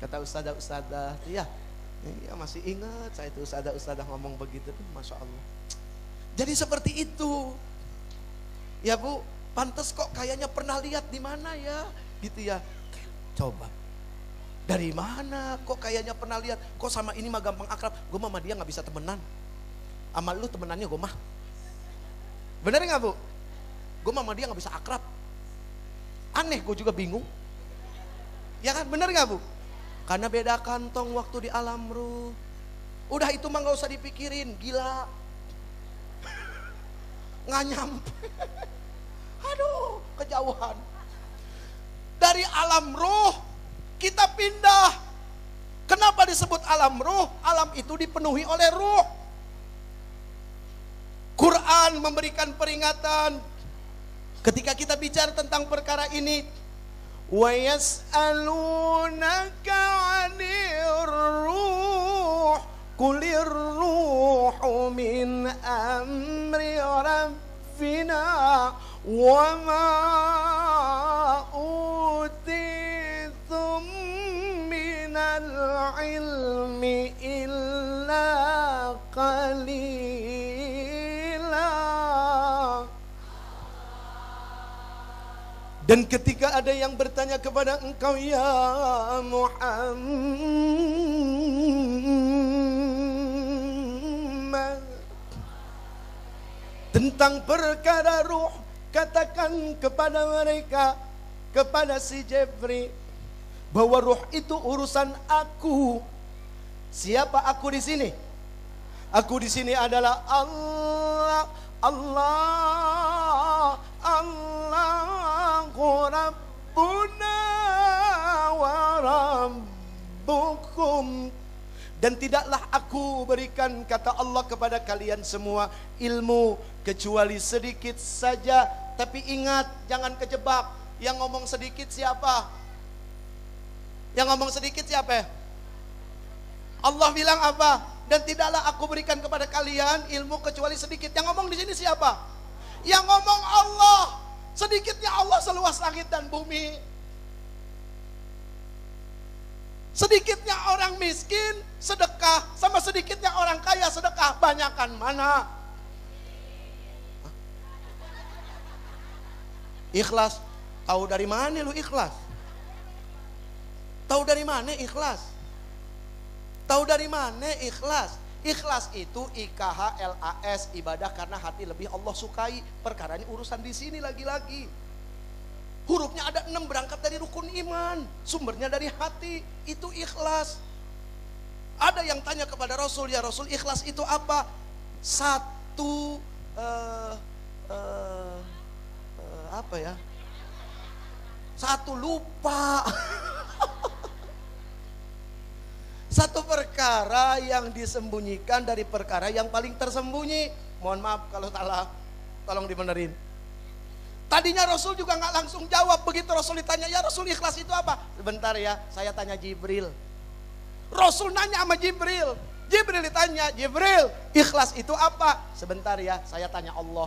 Kata ustadzah-ustadzah, iya masih ingat saya itu ustadzah-ustadzah ngomong begitu tuh, Masya Allah. Jadi seperti itu. Ya Bu, pantes kok kayaknya pernah lihat di mana ya, gitu ya. Coba. Dari mana kok kayaknya pernah lihat, kok sama ini mah gampang akrab, gue sama dia gak bisa temenan. Sama lu temenannya gue mah. Bener gak Bu? Gue sama dia gak bisa akrab. Aneh, gue juga bingung. Ya kan, bener gak Bu? Karena beda kantong waktu di alam ruh. Udah itu mah gak usah dipikirin, gila. Gak nyampe. Aduh, kejauhan. Dari alam ruh kita pindah. Kenapa disebut alam ruh? Alam itu dipenuhi oleh ruh. Quran memberikan peringatan ketika kita bicara tentang perkara ini. Wa yas'alunaka 'anir ruh qulir ruhu min amri rabbina wa ma utitum minal ilmi illa qalila. Dan ketika ada yang bertanya kepada engkau ya Muhammad tentang perkara ruh, katakan kepada mereka, kepada si Jibril, bahwa ruh itu urusan aku. Siapa aku di sini? Aku di sini adalah Allah, Allah, Allahu Rabbuna wa Rabbukum. Dan tidaklah aku berikan, kata Allah, kepada kalian semua ilmu kecuali sedikit saja. Tapi ingat, jangan kejebak. Yang ngomong sedikit siapa? Yang ngomong sedikit siapa? Allah bilang apa? Dan tidaklah aku berikan kepada kalian ilmu kecuali sedikit. Yang ngomong di sini siapa? Yang ngomong Allah. Sedikitnya Allah seluas langit dan bumi. Sedikitnya orang miskin sedekah sama sedikitnya orang kaya sedekah, banyakan mana? Ikhlas. Tahu dari mana lu ikhlas? Tahu dari mana ikhlas? Tahu dari mana ikhlas? Ikhlas itu IKHLAS, ibadah karena hati lebih Allah sukai. Perkara ini urusan di sini lagi-lagi. Hurufnya ada 6, berangkat dari rukun iman. Sumbernya dari hati, itu ikhlas. Ada yang tanya kepada Rasul, ya Rasul, ikhlas itu apa? Satu apa ya? Satu lupa. Satu perkara yang disembunyikan dari perkara yang paling tersembunyi. Mohon maaf kalau salah, tolong dibenerin. Tadinya Rasul juga nggak langsung jawab. Begitu Rasul ditanya, ya Rasul ikhlas itu apa? Sebentar ya, saya tanya Jibril. Rasul nanya sama Jibril. Jibril ditanya, Jibril ikhlas itu apa? Sebentar ya, saya tanya Allah.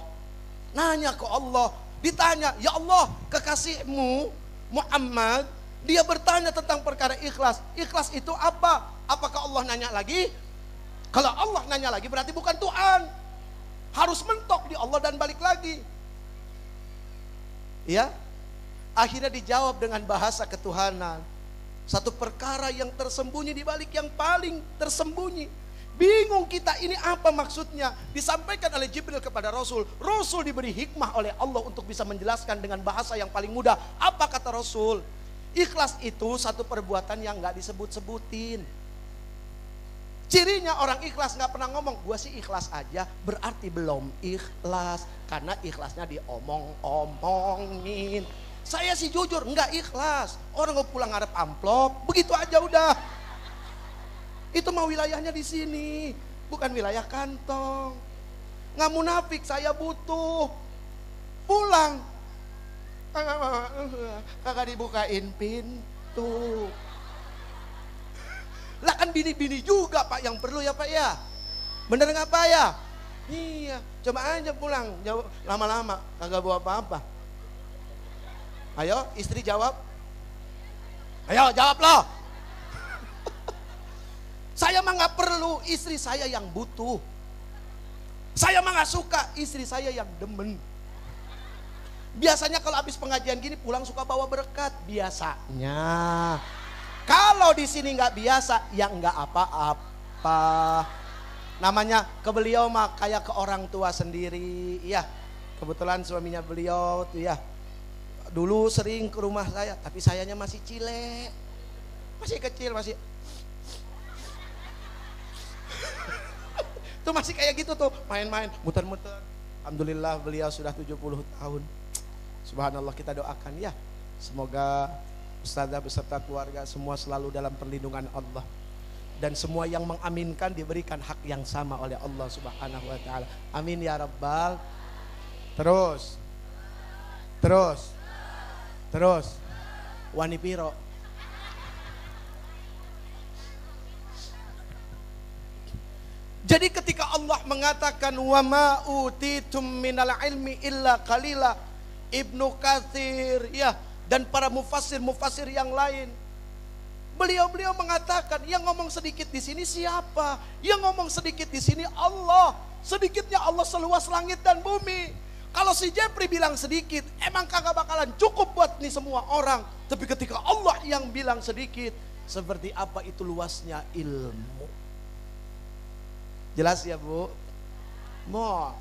Nanya ke Allah, ditanya, ya Allah, kekasihmu Muhammad, dia bertanya tentang perkara ikhlas. Ikhlas itu apa? Apakah Allah nanya lagi? Kalau Allah nanya lagi berarti bukan Tuhan. Harus mentok di Allah dan balik lagi. Ya, akhirnya dijawab dengan bahasa ketuhanan. Satu perkara yang tersembunyi di balik yang paling tersembunyi. Bingung kita, ini apa maksudnya? Disampaikan oleh Jibril kepada Rasul. Rasul diberi hikmah oleh Allah untuk bisa menjelaskan dengan bahasa yang paling mudah. Apa kata Rasul? Ikhlas itu satu perbuatan yang gak disebut-sebutin. Cirinya orang ikhlas gak pernah ngomong, gua sih ikhlas aja, berarti belum ikhlas. Karena ikhlasnya diomong-omongin. Saya sih jujur nggak ikhlas. Orang mau pulang ngarep amplop, begitu aja udah. Itu mah wilayahnya di sini, bukan wilayah kantong. Nggak munafik, saya butuh. Pulang, kagak dibukain pintu. Lah kan bini-bini juga Pak yang perlu ya Pak ya. Bener nggak Pak ya? Iya, coba aja pulang, jauh lama-lama kagak bawa apa-apa. Ayo istri jawab. Ayo jawab loh. Saya mah gak perlu, istri saya yang butuh. Saya mah gak suka, istri saya yang demen. Biasanya kalau habis pengajian gini pulang suka bawa berkat. Biasanya. Kalau di sini gak biasa, ya gak apa-apa. Namanya ke beliau mah kayak ke orang tua sendiri. Iya, kebetulan suaminya beliau tuh ya. Dulu sering ke rumah saya, tapi sayanya masih cile, masih kecil, masih tuh masih kayak gitu tuh, main-main, muter-muter. Alhamdulillah beliau sudah 70 tahun. Subhanallah, kita doakan ya, semoga ustazah beserta keluarga semua selalu dalam perlindungan Allah. Dan semua yang mengaminkan diberikan hak yang sama oleh Allah Subhanahu wa ta'ala. Amin ya Rabbal. Terus wani piro. Jadi ketika Allah mengatakan wa ma utitum minal ilmi illa qalila, Ibnu Katsir ya dan para mufassir yang lain, beliau mengatakan yang ngomong sedikit di sini siapa? Yang ngomong sedikit di sini Allah. Sedikitnya Allah seluas langit dan bumi. Kalau si Jepri bilang sedikit, emang kagak bakalan cukup buat nih semua orang. Tapi ketika Allah yang bilang sedikit, seperti apa itu luasnya ilmu. Jelas ya Bu? Mau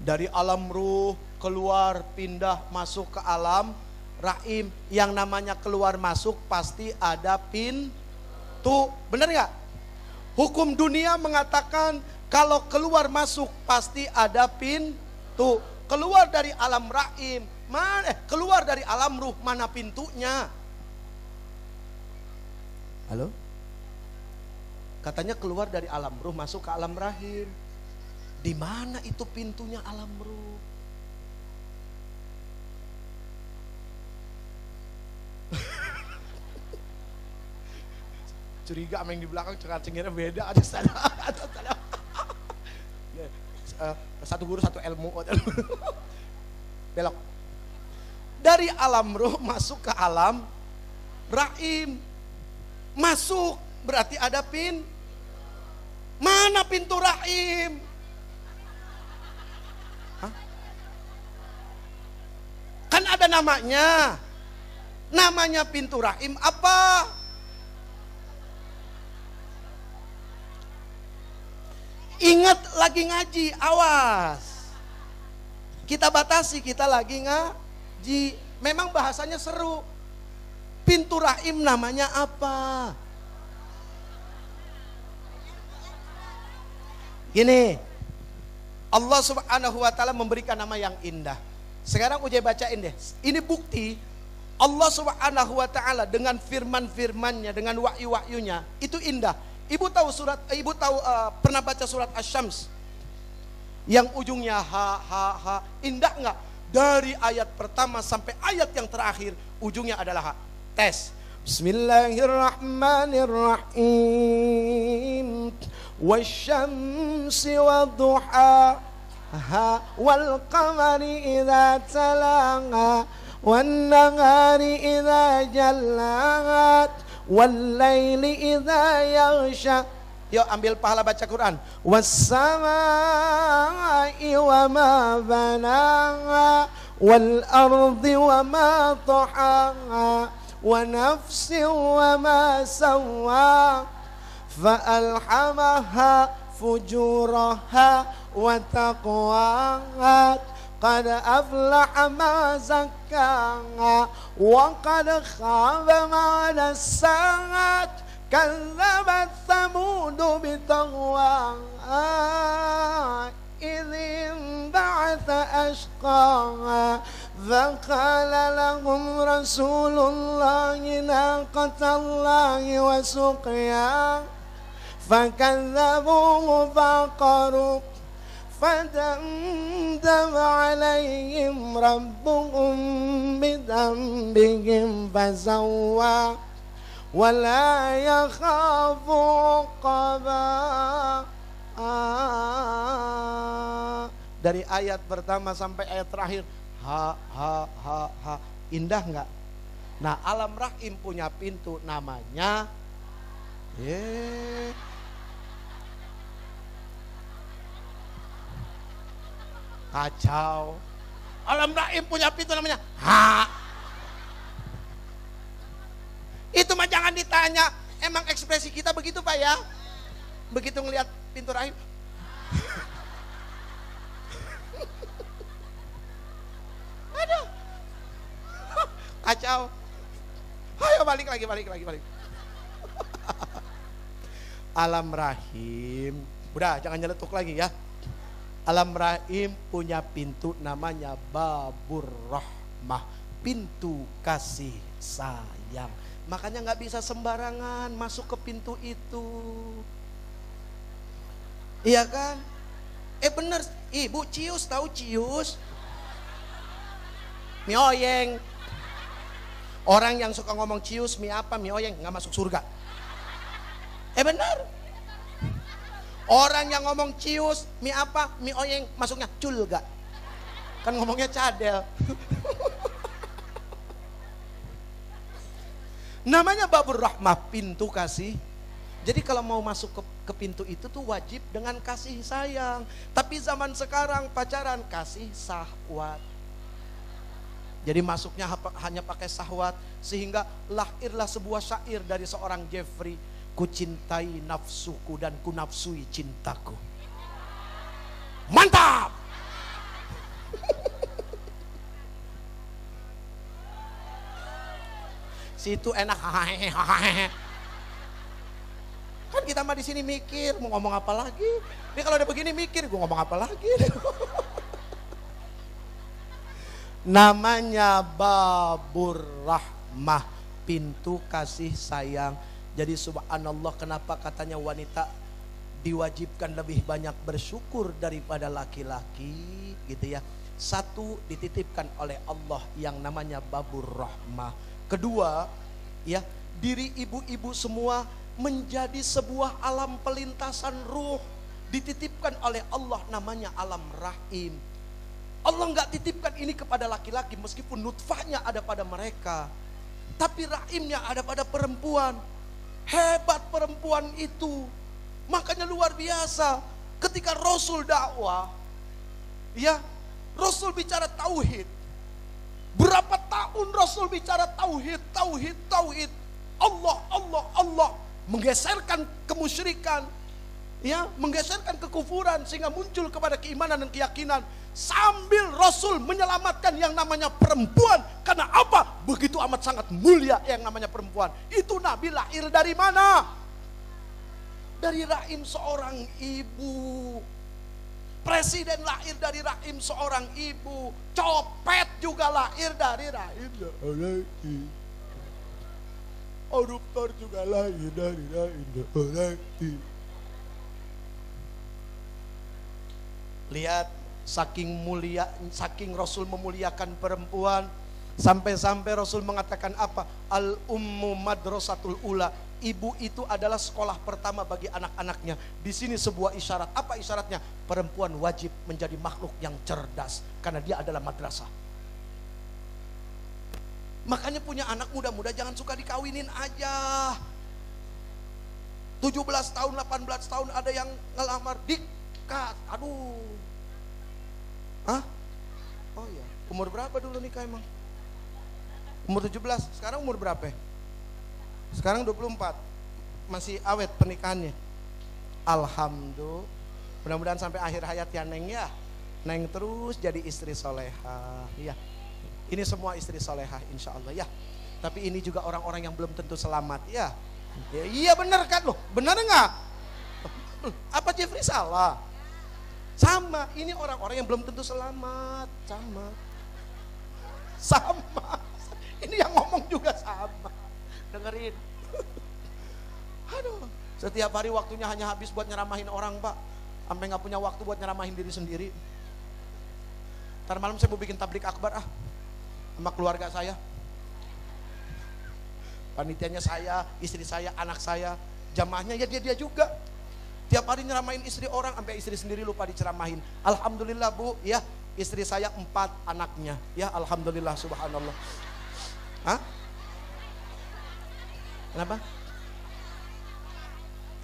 dari alam ruh keluar pindah masuk ke alam rahim. Yang namanya keluar masuk pasti ada pintu. Benar nggak? Hukum dunia mengatakan kalau keluar masuk pasti ada pintu. Keluar dari alam rahim, keluar dari alam ruh, mana pintunya? Halo? Katanya keluar dari alam ruh masuk ke alam rahim. Di mana itu pintunya alam ruh? Curiga sama yang di belakang cengar-cengirnya beda. Ada salah. Satu guru satu ilmu. Belok. Dari alam ruh masuk ke alam rahim. Masuk berarti ada mana pintu rahim? Hah? Kan ada namanya. Namanya pintu rahim apa? Ingat lagi ngaji, awas. Kita batasi, kita lagi ngaji. Memang bahasanya seru. Pintu rahim namanya apa? Gini, Allah Subhanahu wa ta'ala memberikan nama yang indah. Sekarang Ujai bacain deh. Ini bukti Allah Subhanahu wa ta'ala dengan firman-firmannya, dengan wahyu-wahyunya itu indah. Ibu tahu pernah baca surat Asy-Syams yang ujungnya ha. Indah enggak? Dari ayat pertama sampai ayat yang terakhir ujungnya adalah ha. Tes. Bismillahirrahmanirrahim. Wasyamsi wadduhaha wal qamari idza talaha wan nahari idza jallaha wal-laili idza yaghsha. Yuk ambil pahala baca Quran. Was-samaa'i wa ma banaha wal-ardi wa ma tahaha ونفس وما سوى فألحمها فجورها وتقواها قد أفلح ما زكاها وقد خاب ما دساها كذبت ثمود بطغواها إذ انبعث أشقاها فقال لهم رسول الله ناقة الله وسقياها فكذبوه فعقروا فدمدم عليهم ربهم بذنبهم فسوى ولا يخاف عقبا. Dari ayat pertama sampai ayat terakhir ha ha ha ha, indah nggak? Nah, alam rahim punya pintu namanya kacau. Alam rahim punya pintu namanya ha. Itu mah jangan ditanya. Emang ekspresi kita begitu Pak ya? Begitu ngelihat pintu rahim. Aduh. Kacau. Ayo balik lagi. Alam rahim. Udah jangan nyeletuk lagi ya. Alam rahim punya pintu namanya babur rahmah, pintu kasih sayang. Makanya nggak bisa sembarangan masuk ke pintu itu. Iya kan? Bener, Ibu cius, tahu cius? Mioyeng. Orang yang suka ngomong cius, mi apa, mioyeng, nggak masuk surga. Bener. Orang yang ngomong cius, mi apa, mi oyeng, masuknya culga. Kan ngomongnya cadel. Namanya babur rahmah, pintu kasih. Jadi kalau mau masuk ke pintu itu tuh wajib dengan kasih sayang. Tapi zaman sekarang pacaran kasih syahwat. Jadi masuknya hanya pakai syahwat. Sehingga lahirlah sebuah syair dari seorang Jeffrey. Ku cintai nafsuku dan ku nafsui cintaku. Mantap. Situ enak. Kan kita mah di sini mikir mau ngomong apa lagi. Dia kalau udah begini mikir gue ngomong apa lagi. Namanya babur rahmah, pintu kasih sayang. Jadi subhanallah, kenapa katanya wanita diwajibkan lebih banyak bersyukur daripada laki-laki gitu ya. Satu, dititipkan oleh Allah yang namanya babur rahmah. Kedua, ya, diri ibu-ibu semua menjadi sebuah alam pelintasan ruh, dititipkan oleh Allah namanya alam rahim. Allah nggak titipkan ini kepada laki-laki meskipun nutfahnya ada pada mereka, tapi rahimnya ada pada perempuan. Hebat perempuan itu. Makanya luar biasa ketika Rasul dakwah, ya, Rasul bicara tauhid. Berapa tahun Rasul bicara tauhid. Allah menggeserkan kemusyrikan, ya, menggeserkan kekufuran sehingga muncul kepada keimanan dan keyakinan. Sambil Rasul menyelamatkan yang namanya perempuan. Karena apa? Begitu amat sangat mulia yang namanya perempuan. Itu Nabi lahir dari mana? Dari rahim seorang ibu. Presiden lahir dari rahim seorang ibu. Copet juga lahir dari rahim seorang ibu. Koruptor juga lahir dari rahim seorang ibu. Lihat, saking mulia, saking Rasul memuliakan perempuan, sampai-sampai Rasul mengatakan apa? Al ummu madrasatul ula. Ibu itu adalah sekolah pertama bagi anak-anaknya. Di sini sebuah isyarat. Apa isyaratnya? Perempuan wajib menjadi makhluk yang cerdas karena dia adalah madrasah. Makanya punya anak muda-muda jangan suka dikawinin aja. 17 tahun, 18 tahun ada yang ngelamar dikat. Aduh. Hah? Oh iya. Umur berapa dulu nikah emang? Umur 17, sekarang umur berapa? Sekarang 24. Masih awet pernikahannya. Alhamdulillah. Mudah-mudahan sampai akhir hayat ya Neng ya. Neng terus jadi istri soleha ya. Ini semua istri soleha insya Allah ya. Tapi ini juga orang-orang yang belum tentu selamat ya. Ya iya benar kan loh, benar enggak? Apa Jeffrey salah? Sama, ini orang-orang yang belum tentu selamat. Sama. Ini yang ngomong juga sama. Dengerin. Aduh, setiap hari waktunya hanya habis buat nyeramahin orang Pak. Sampai gak punya waktu buat nyeramahin diri sendiri. Ntar malam saya mau bikin tablik akbar sama keluarga saya. Panitianya saya, istri saya, anak saya. Jamaahnya ya dia juga. Tiap hari nyeramahin istri orang, sampai istri sendiri lupa diceramahin. Alhamdulillah Bu, ya istri saya 4 anaknya. Ya alhamdulillah subhanallah. Hah? Kenapa?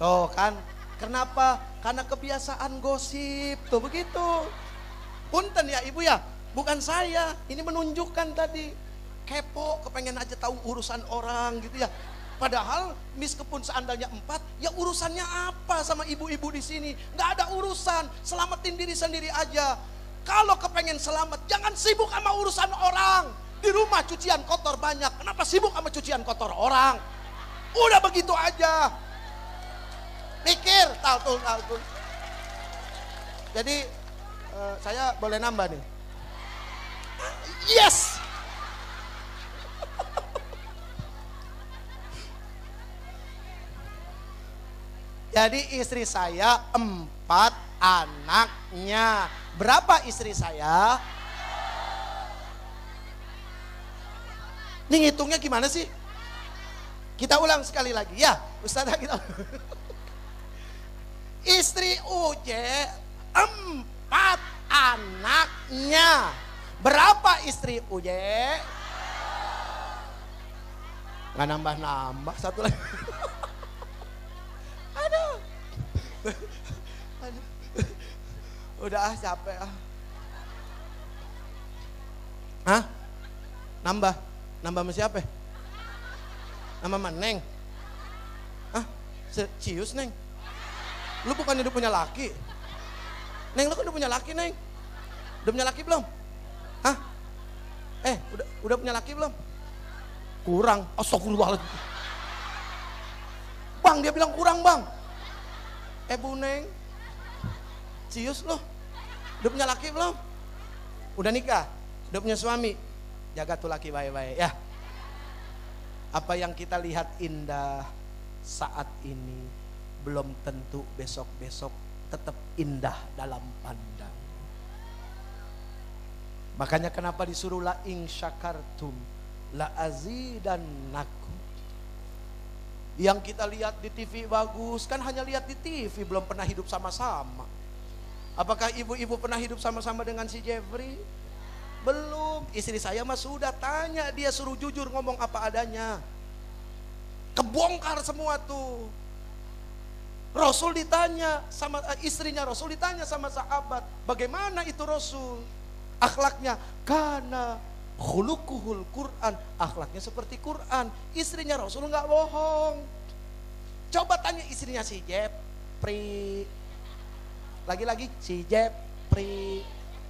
Tuh kan, kenapa? Karena kebiasaan gosip, tuh begitu. Punten ya ibu ya, bukan saya. Ini menunjukkan tadi kepo, kepengen aja tahu urusan orang gitu ya. Padahal meskipun seandainya 4, ya urusannya apa sama ibu-ibu di sini? Nggak ada urusan, selamatin diri sendiri aja. Kalau kepengen selamat, jangan sibuk sama urusan orang. Di rumah cucian kotor banyak, kenapa sibuk sama cucian kotor orang? Udah begitu aja. Mikir, taltul. Jadi saya boleh nambah nih. Yes. Jadi istri saya 4 anaknya. Berapa istri saya? Ini ngitungnya gimana sih? Kita ulang sekali lagi ya, Ustazah kita. Istri Uje 4 anaknya. Berapa istri Uje? Nggak nambah-nambah, satu lagi. Aduh. Udah capek Hah? Nambah sama siapa? Nama Neng. Hah? Cius Neng. Lu bukannya udah punya laki? Neng, lu kan udah punya laki Neng. Udah punya laki belum? Hah? Udah punya laki belum? Kurang. Astagfirullahaladzim. Bang, dia bilang kurang bang. Bu Neng, Cius loh, udah punya laki belum? Udah nikah? Udah punya suami? Jaga tuh laki baik-baik ya. Apa yang kita lihat indah saat ini belum tentu besok-besok tetap indah dalam pandang. Makanya kenapa disuruh la in syakartum la azidannakum. Yang kita lihat di TV bagus, kan hanya lihat di TV, belum pernah hidup sama-sama. Apakah ibu-ibu pernah hidup sama-sama dengan si Jeffrey? Belum. Istri saya mah sudah, tanya dia, suruh jujur ngomong apa adanya. Kebongkar semua tuh. Rasul ditanya sama istrinya, Rasul ditanya sama sahabat, bagaimana itu Rasul? Akhlaknya, karena khuluquhul Quran, akhlaknya seperti Quran. Istrinya Rasul nggak bohong. Coba tanya istrinya si Jeffrey. Lagi-lagi si Jeffrey.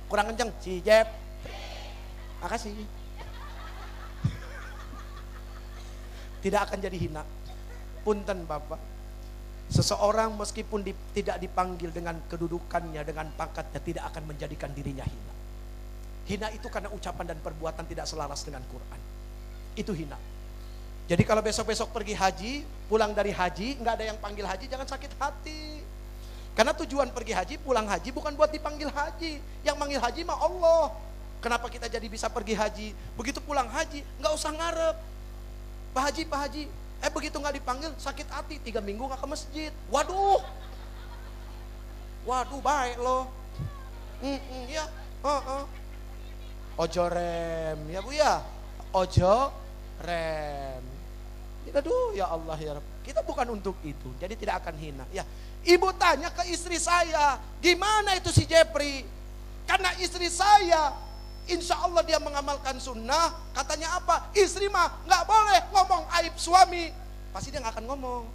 Kurang kenceng si Jeffrey. Makasih. Tidak akan jadi hina. Punten Bapak. Seseorang meskipun tidak dipanggil dengan kedudukannya, dengan pangkatnya, tidak akan menjadikan dirinya hina. Hina itu karena ucapan dan perbuatan tidak selaras dengan Quran. Itu hina. Jadi kalau besok-besok pergi haji, pulang dari haji, nggak ada yang panggil haji, jangan sakit hati. Karena tujuan pergi haji, pulang haji bukan buat dipanggil haji. Yang manggil haji mah Allah. Kenapa kita jadi bisa pergi haji? Begitu pulang haji, nggak usah ngarep. Pak Haji, begitu nggak dipanggil, sakit hati, 3 minggu nggak ke masjid. Waduh, baik loh. Ya, ojo rem, ya Bu ya, ojo rem. Aduh, ya Allah ya Rabb. Kita bukan untuk itu, jadi tidak akan hina. Ya, ibu tanya ke istri saya, gimana itu si Jeffrey? Karena istri saya insya Allah dia mengamalkan sunnah. Katanya apa? Istri mah nggak boleh ngomong aib suami. Pasti dia nggak akan ngomong.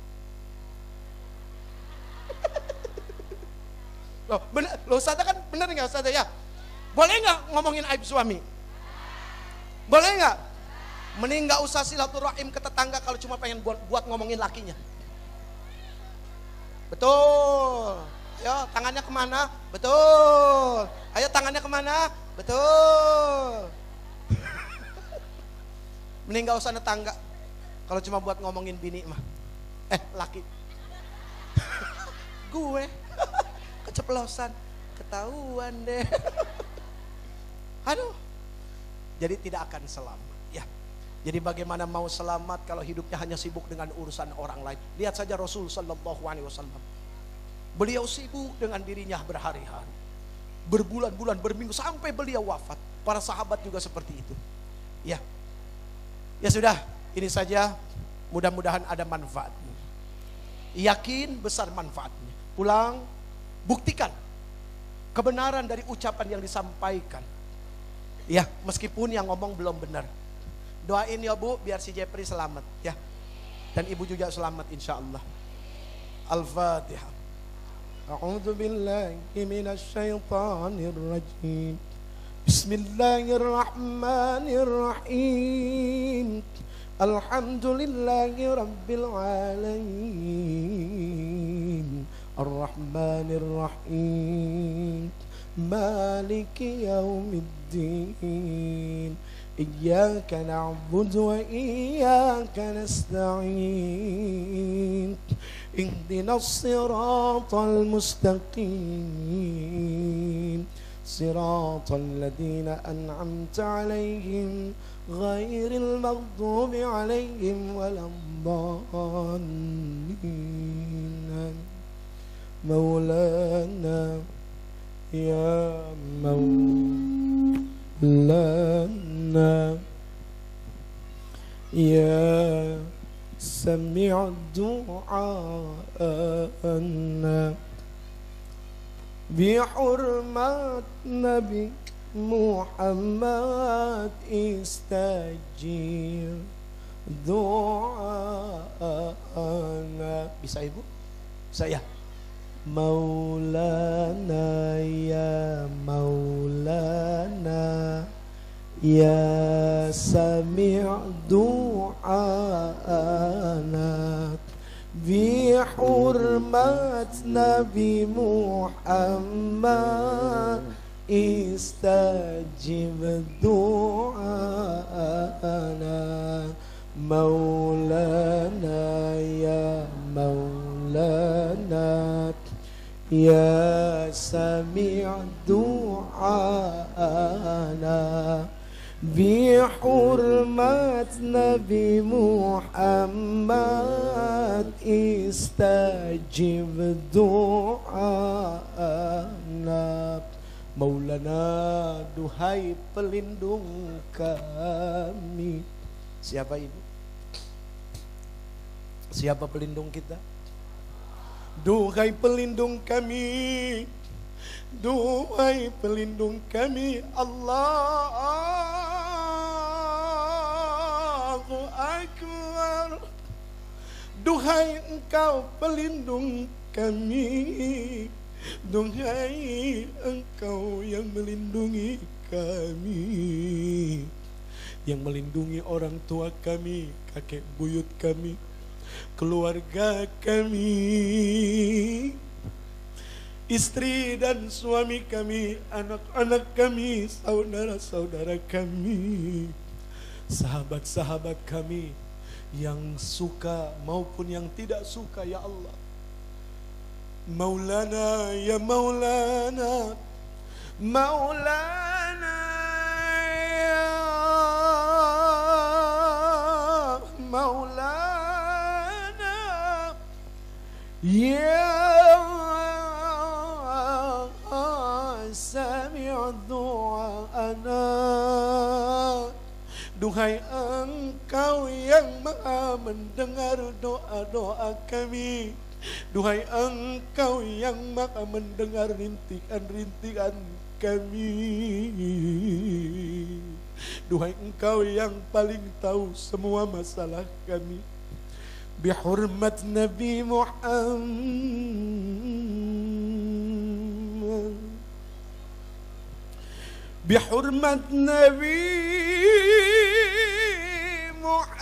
Loh, bener, loh Ustazah kan bener nggak Ustazah ya? Boleh nggak ngomongin aib suami? Boleh nggak? Mending nggak usah silaturahim ke tetangga kalau cuma pengen buat ngomongin lakinya. Betul. Ayo tangannya kemana? Betul. Ayo tangannya kemana? Betul. Mending gak usah tetangga kalau cuma buat ngomongin bini mah. Laki. Gue keceplosan, ketahuan deh. Aduh. Jadi tidak akan selamat ya. Jadi bagaimana mau selamat kalau hidupnya hanya sibuk dengan urusan orang lain. Lihat saja Rasul sallallahu alaihi wasallam. Beliau sibuk dengan dirinya berhari-hari, berbulan-bulan, berminggu sampai beliau wafat. Para sahabat juga seperti itu. Ya. Ya sudah, ini saja. Mudah-mudahan ada manfaatnya. Yakin besar manfaatnya. Pulang, buktikan kebenaran dari ucapan yang disampaikan. Ya, meskipun yang ngomong belum benar. Doain ya Bu, biar si Jepri selamat ya. Dan ibu juga selamat insya Allah. Al-Fatihah. A'udzu billahi minasy syaithanir rajim. Bismillahirrahmanirrahim. Alhamdulillahi rabbil alamin. Ar-Rahmanir Rahim. Maliki yaumiddin. Iyyaka na'budu wa iyyaka nasta'in. Ihdinas siratal mustaqim. Siratal ladzina an'amta 'alaihim ghairil maghdubi 'alaihim waladdallin. Maulana ya Maulana ya Sami'ud du'a'ana bihurmat Nabi Muhammad istajib du'a'ana. Bisa ibu? Saya Maulana ya Maulana ya Sami' du'ana bihurmat Nabi Muhammad istajib du'ana. Maulana ya Maulana ya Sami' du'ana bihurmat Nabi Muhammad istajib du'ana. Maulana, duhai pelindung kami. Siapa ibu? Siapa pelindung kita? Duhai pelindung kami, duhai pelindung kami, Allahu Akbar. Duhai engkau pelindung kami, duhai engkau yang melindungi kami, yang melindungi orang tua kami, kakek buyut kami, keluarga kami, istri dan suami kami, anak-anak kami, saudara-saudara kami, sahabat-sahabat kami yang suka maupun yang tidak suka, ya Allah. Maulana ya Maulana, Maulana ya Maulana ya Sami' du'ana. Duhai engkau yang maha mendengar doa-doa kami, duhai engkau yang maha mendengar rintikan-rintikan kami. Duhai Engkau yang paling tahu semua masalah kami. Bihurmat Nabi Muhammad, bihurmat Nabi Muhammad,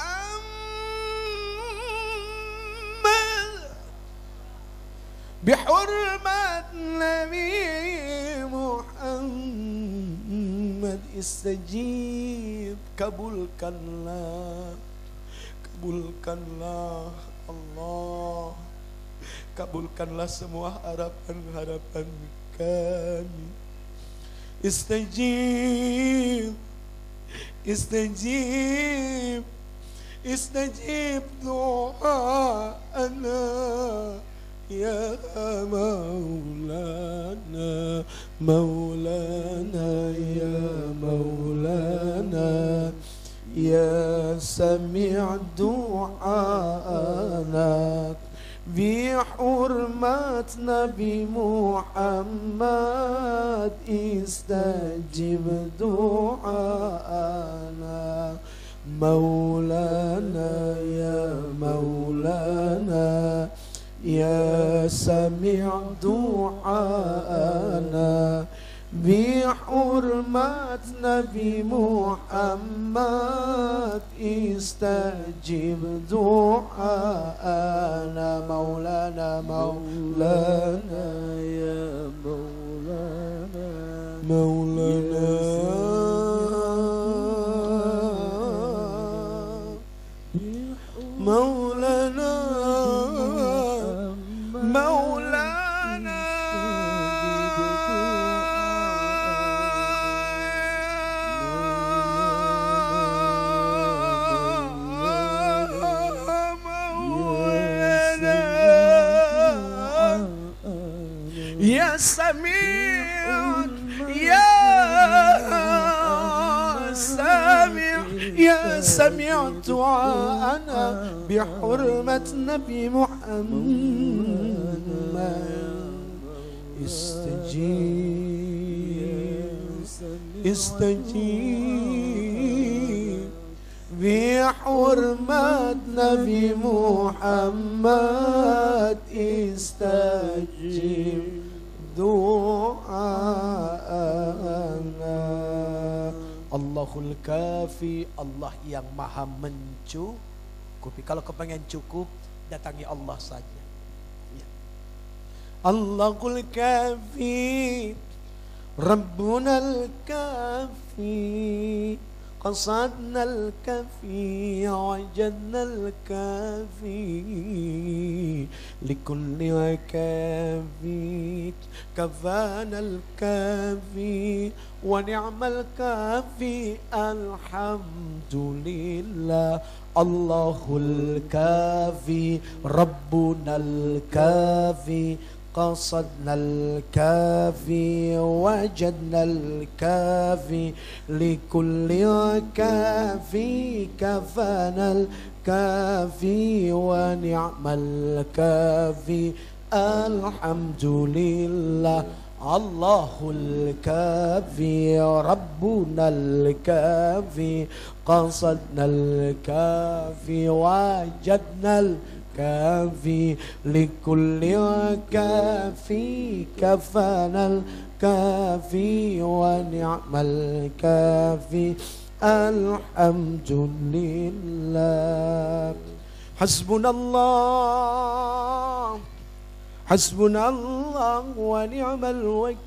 bihurmat Nabi Muhammad, istajib, kabulkanlah, kabulkanlah Allah, kabulkanlah semua harapan-harapan kami. Istajib, istajib, istajib du'ana ya Maulana, Maulana ya Maulana, ya Sami' du'ana, bihurmat Nabi Muhammad, istajib du'ana, Maulana ya Maulana, ya Sami' du'ana, bihurmat Nabi Muhammad, istajib du'ana, Maulana, Maulana ya Maulana, Maulana, Maulana, Maulana, ya Sami', ya Sami', ya Sami' du'ana, bihurmat Nabi Muhammad, istajib, istajib, bihurmat Nabi Muhammad, istajib du'ana. Allahul Kafi, Allah yang maha mencukupi. Kalau kepengen cukup, datangi Allah saja. Ya. Allahul Kafi, Rabbunal Kafi, قصدنا الكافي وجدنا الكافي لكل كافي كفانا الكافي ونعم الكافي الحمد لله الله الكافي ربنا الكافي قصدنا الكافي وجدنا الكافي لكل كافي كفانا الكافي ونعم الكافي الحمد لله الله الكافي ربنا الكافي قصدنا الكافي وجدنا الكافي لكل كافي كفانا الكافي ونعم الكافي الحمد لله حسبنا الله حسبنا الله ونعم الوكيل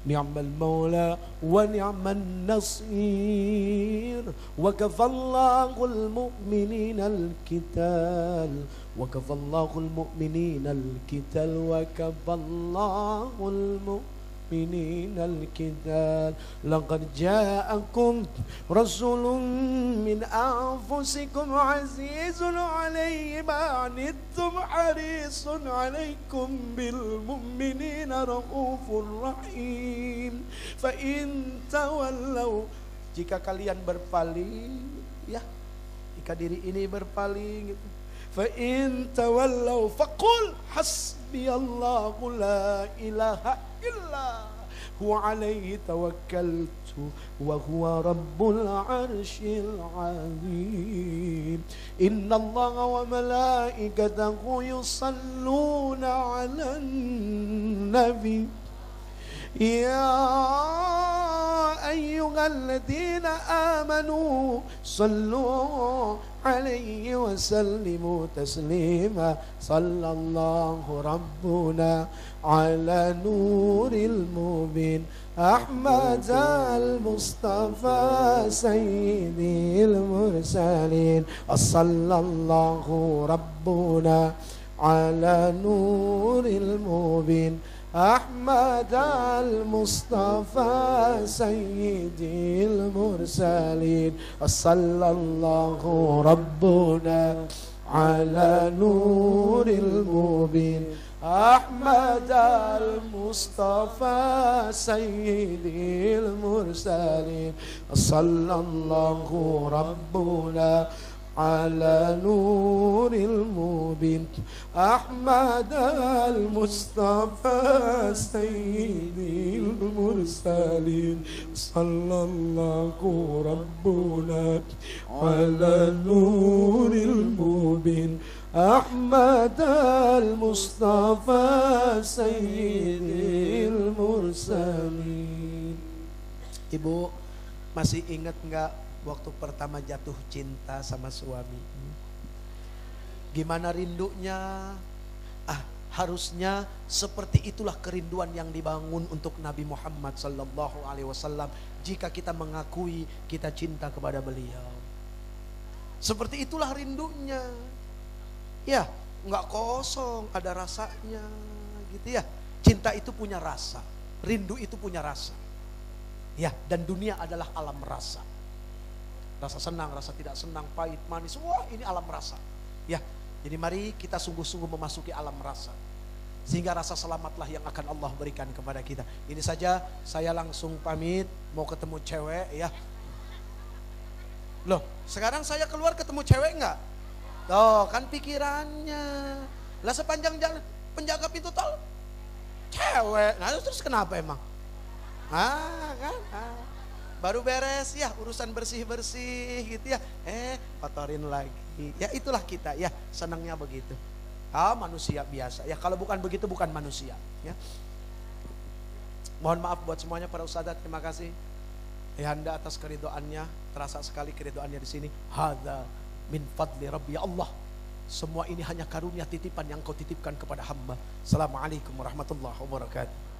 نعم المولى ونعم النصير وكفى الله المؤمنين القتال وكفى الله المؤمنين القتال وكفى الله المؤمنين القتال لقد جاءكم رسول من أنفسكم عزيز عليه ما عنتم حريص عليكم بالمؤمنين رؤوف رحيم فإن تولوا jika kalian berpaling ya jika diri ini berpaling فإن تولوا فقل حسبي الله لا إله إلا هو عليه توكلت وهو رب العرش العظيم إن الله وملائكته يصلون على النبي يا أيها الذين آمنوا صلوا عليه وسلموا تسليما صلى الله ربنا على نور المبين أحمد المصطفى سيد المرسلين صلى الله ربنا على نور المبين أحمد المصطفى سيد المرسلين صلى الله ربنا على نور المبين أحمد المصطفى سيد المرسلين صلى الله ربنا على نور المبين أحمد المصطفى سيد المرسلين صلى الله ربنا على نور المبين أحمد المصطفى سيد المرسلين. Ibu masih ingat nggak waktu pertama jatuh cinta sama suami? Gimana rindunya? Harusnya seperti itulah kerinduan yang dibangun untuk Nabi Muhammad sallallahu alaihi wasallam jika kita mengakui kita cinta kepada beliau. Seperti itulah rindunya. Ya, nggak kosong, ada rasanya gitu ya. Cinta itu punya rasa, rindu itu punya rasa. Ya, dan dunia adalah alam rasa. Rasa senang, rasa tidak senang, pahit, manis, wah ini alam rasa. Ya, jadi mari kita sungguh-sungguh memasuki alam rasa. Sehingga rasa selamatlah yang akan Allah berikan kepada kita. Ini saja, saya langsung pamit, mau ketemu cewek ya. Loh, sekarang saya keluar ketemu cewek enggak? Tuh, kan pikirannya. Lah sepanjang jalan, penjaga pintu tol, cewek. Nah terus kenapa emang? Kan? Baru beres ya urusan bersih-bersih gitu ya. Kotorin lagi. Ya itulah kita ya, senangnya begitu. Manusia biasa. Ya kalau bukan begitu bukan manusia ya. Mohon maaf buat semuanya para ustadzah, terima kasih. Ayahanda atas keridoannya, terasa sekali keridoannya di sini. Hadza min fadli rabbi Allah. Semua ini hanya karunia titipan yang kau titipkan kepada hamba. Assalamualaikum warahmatullahi wabarakatuh.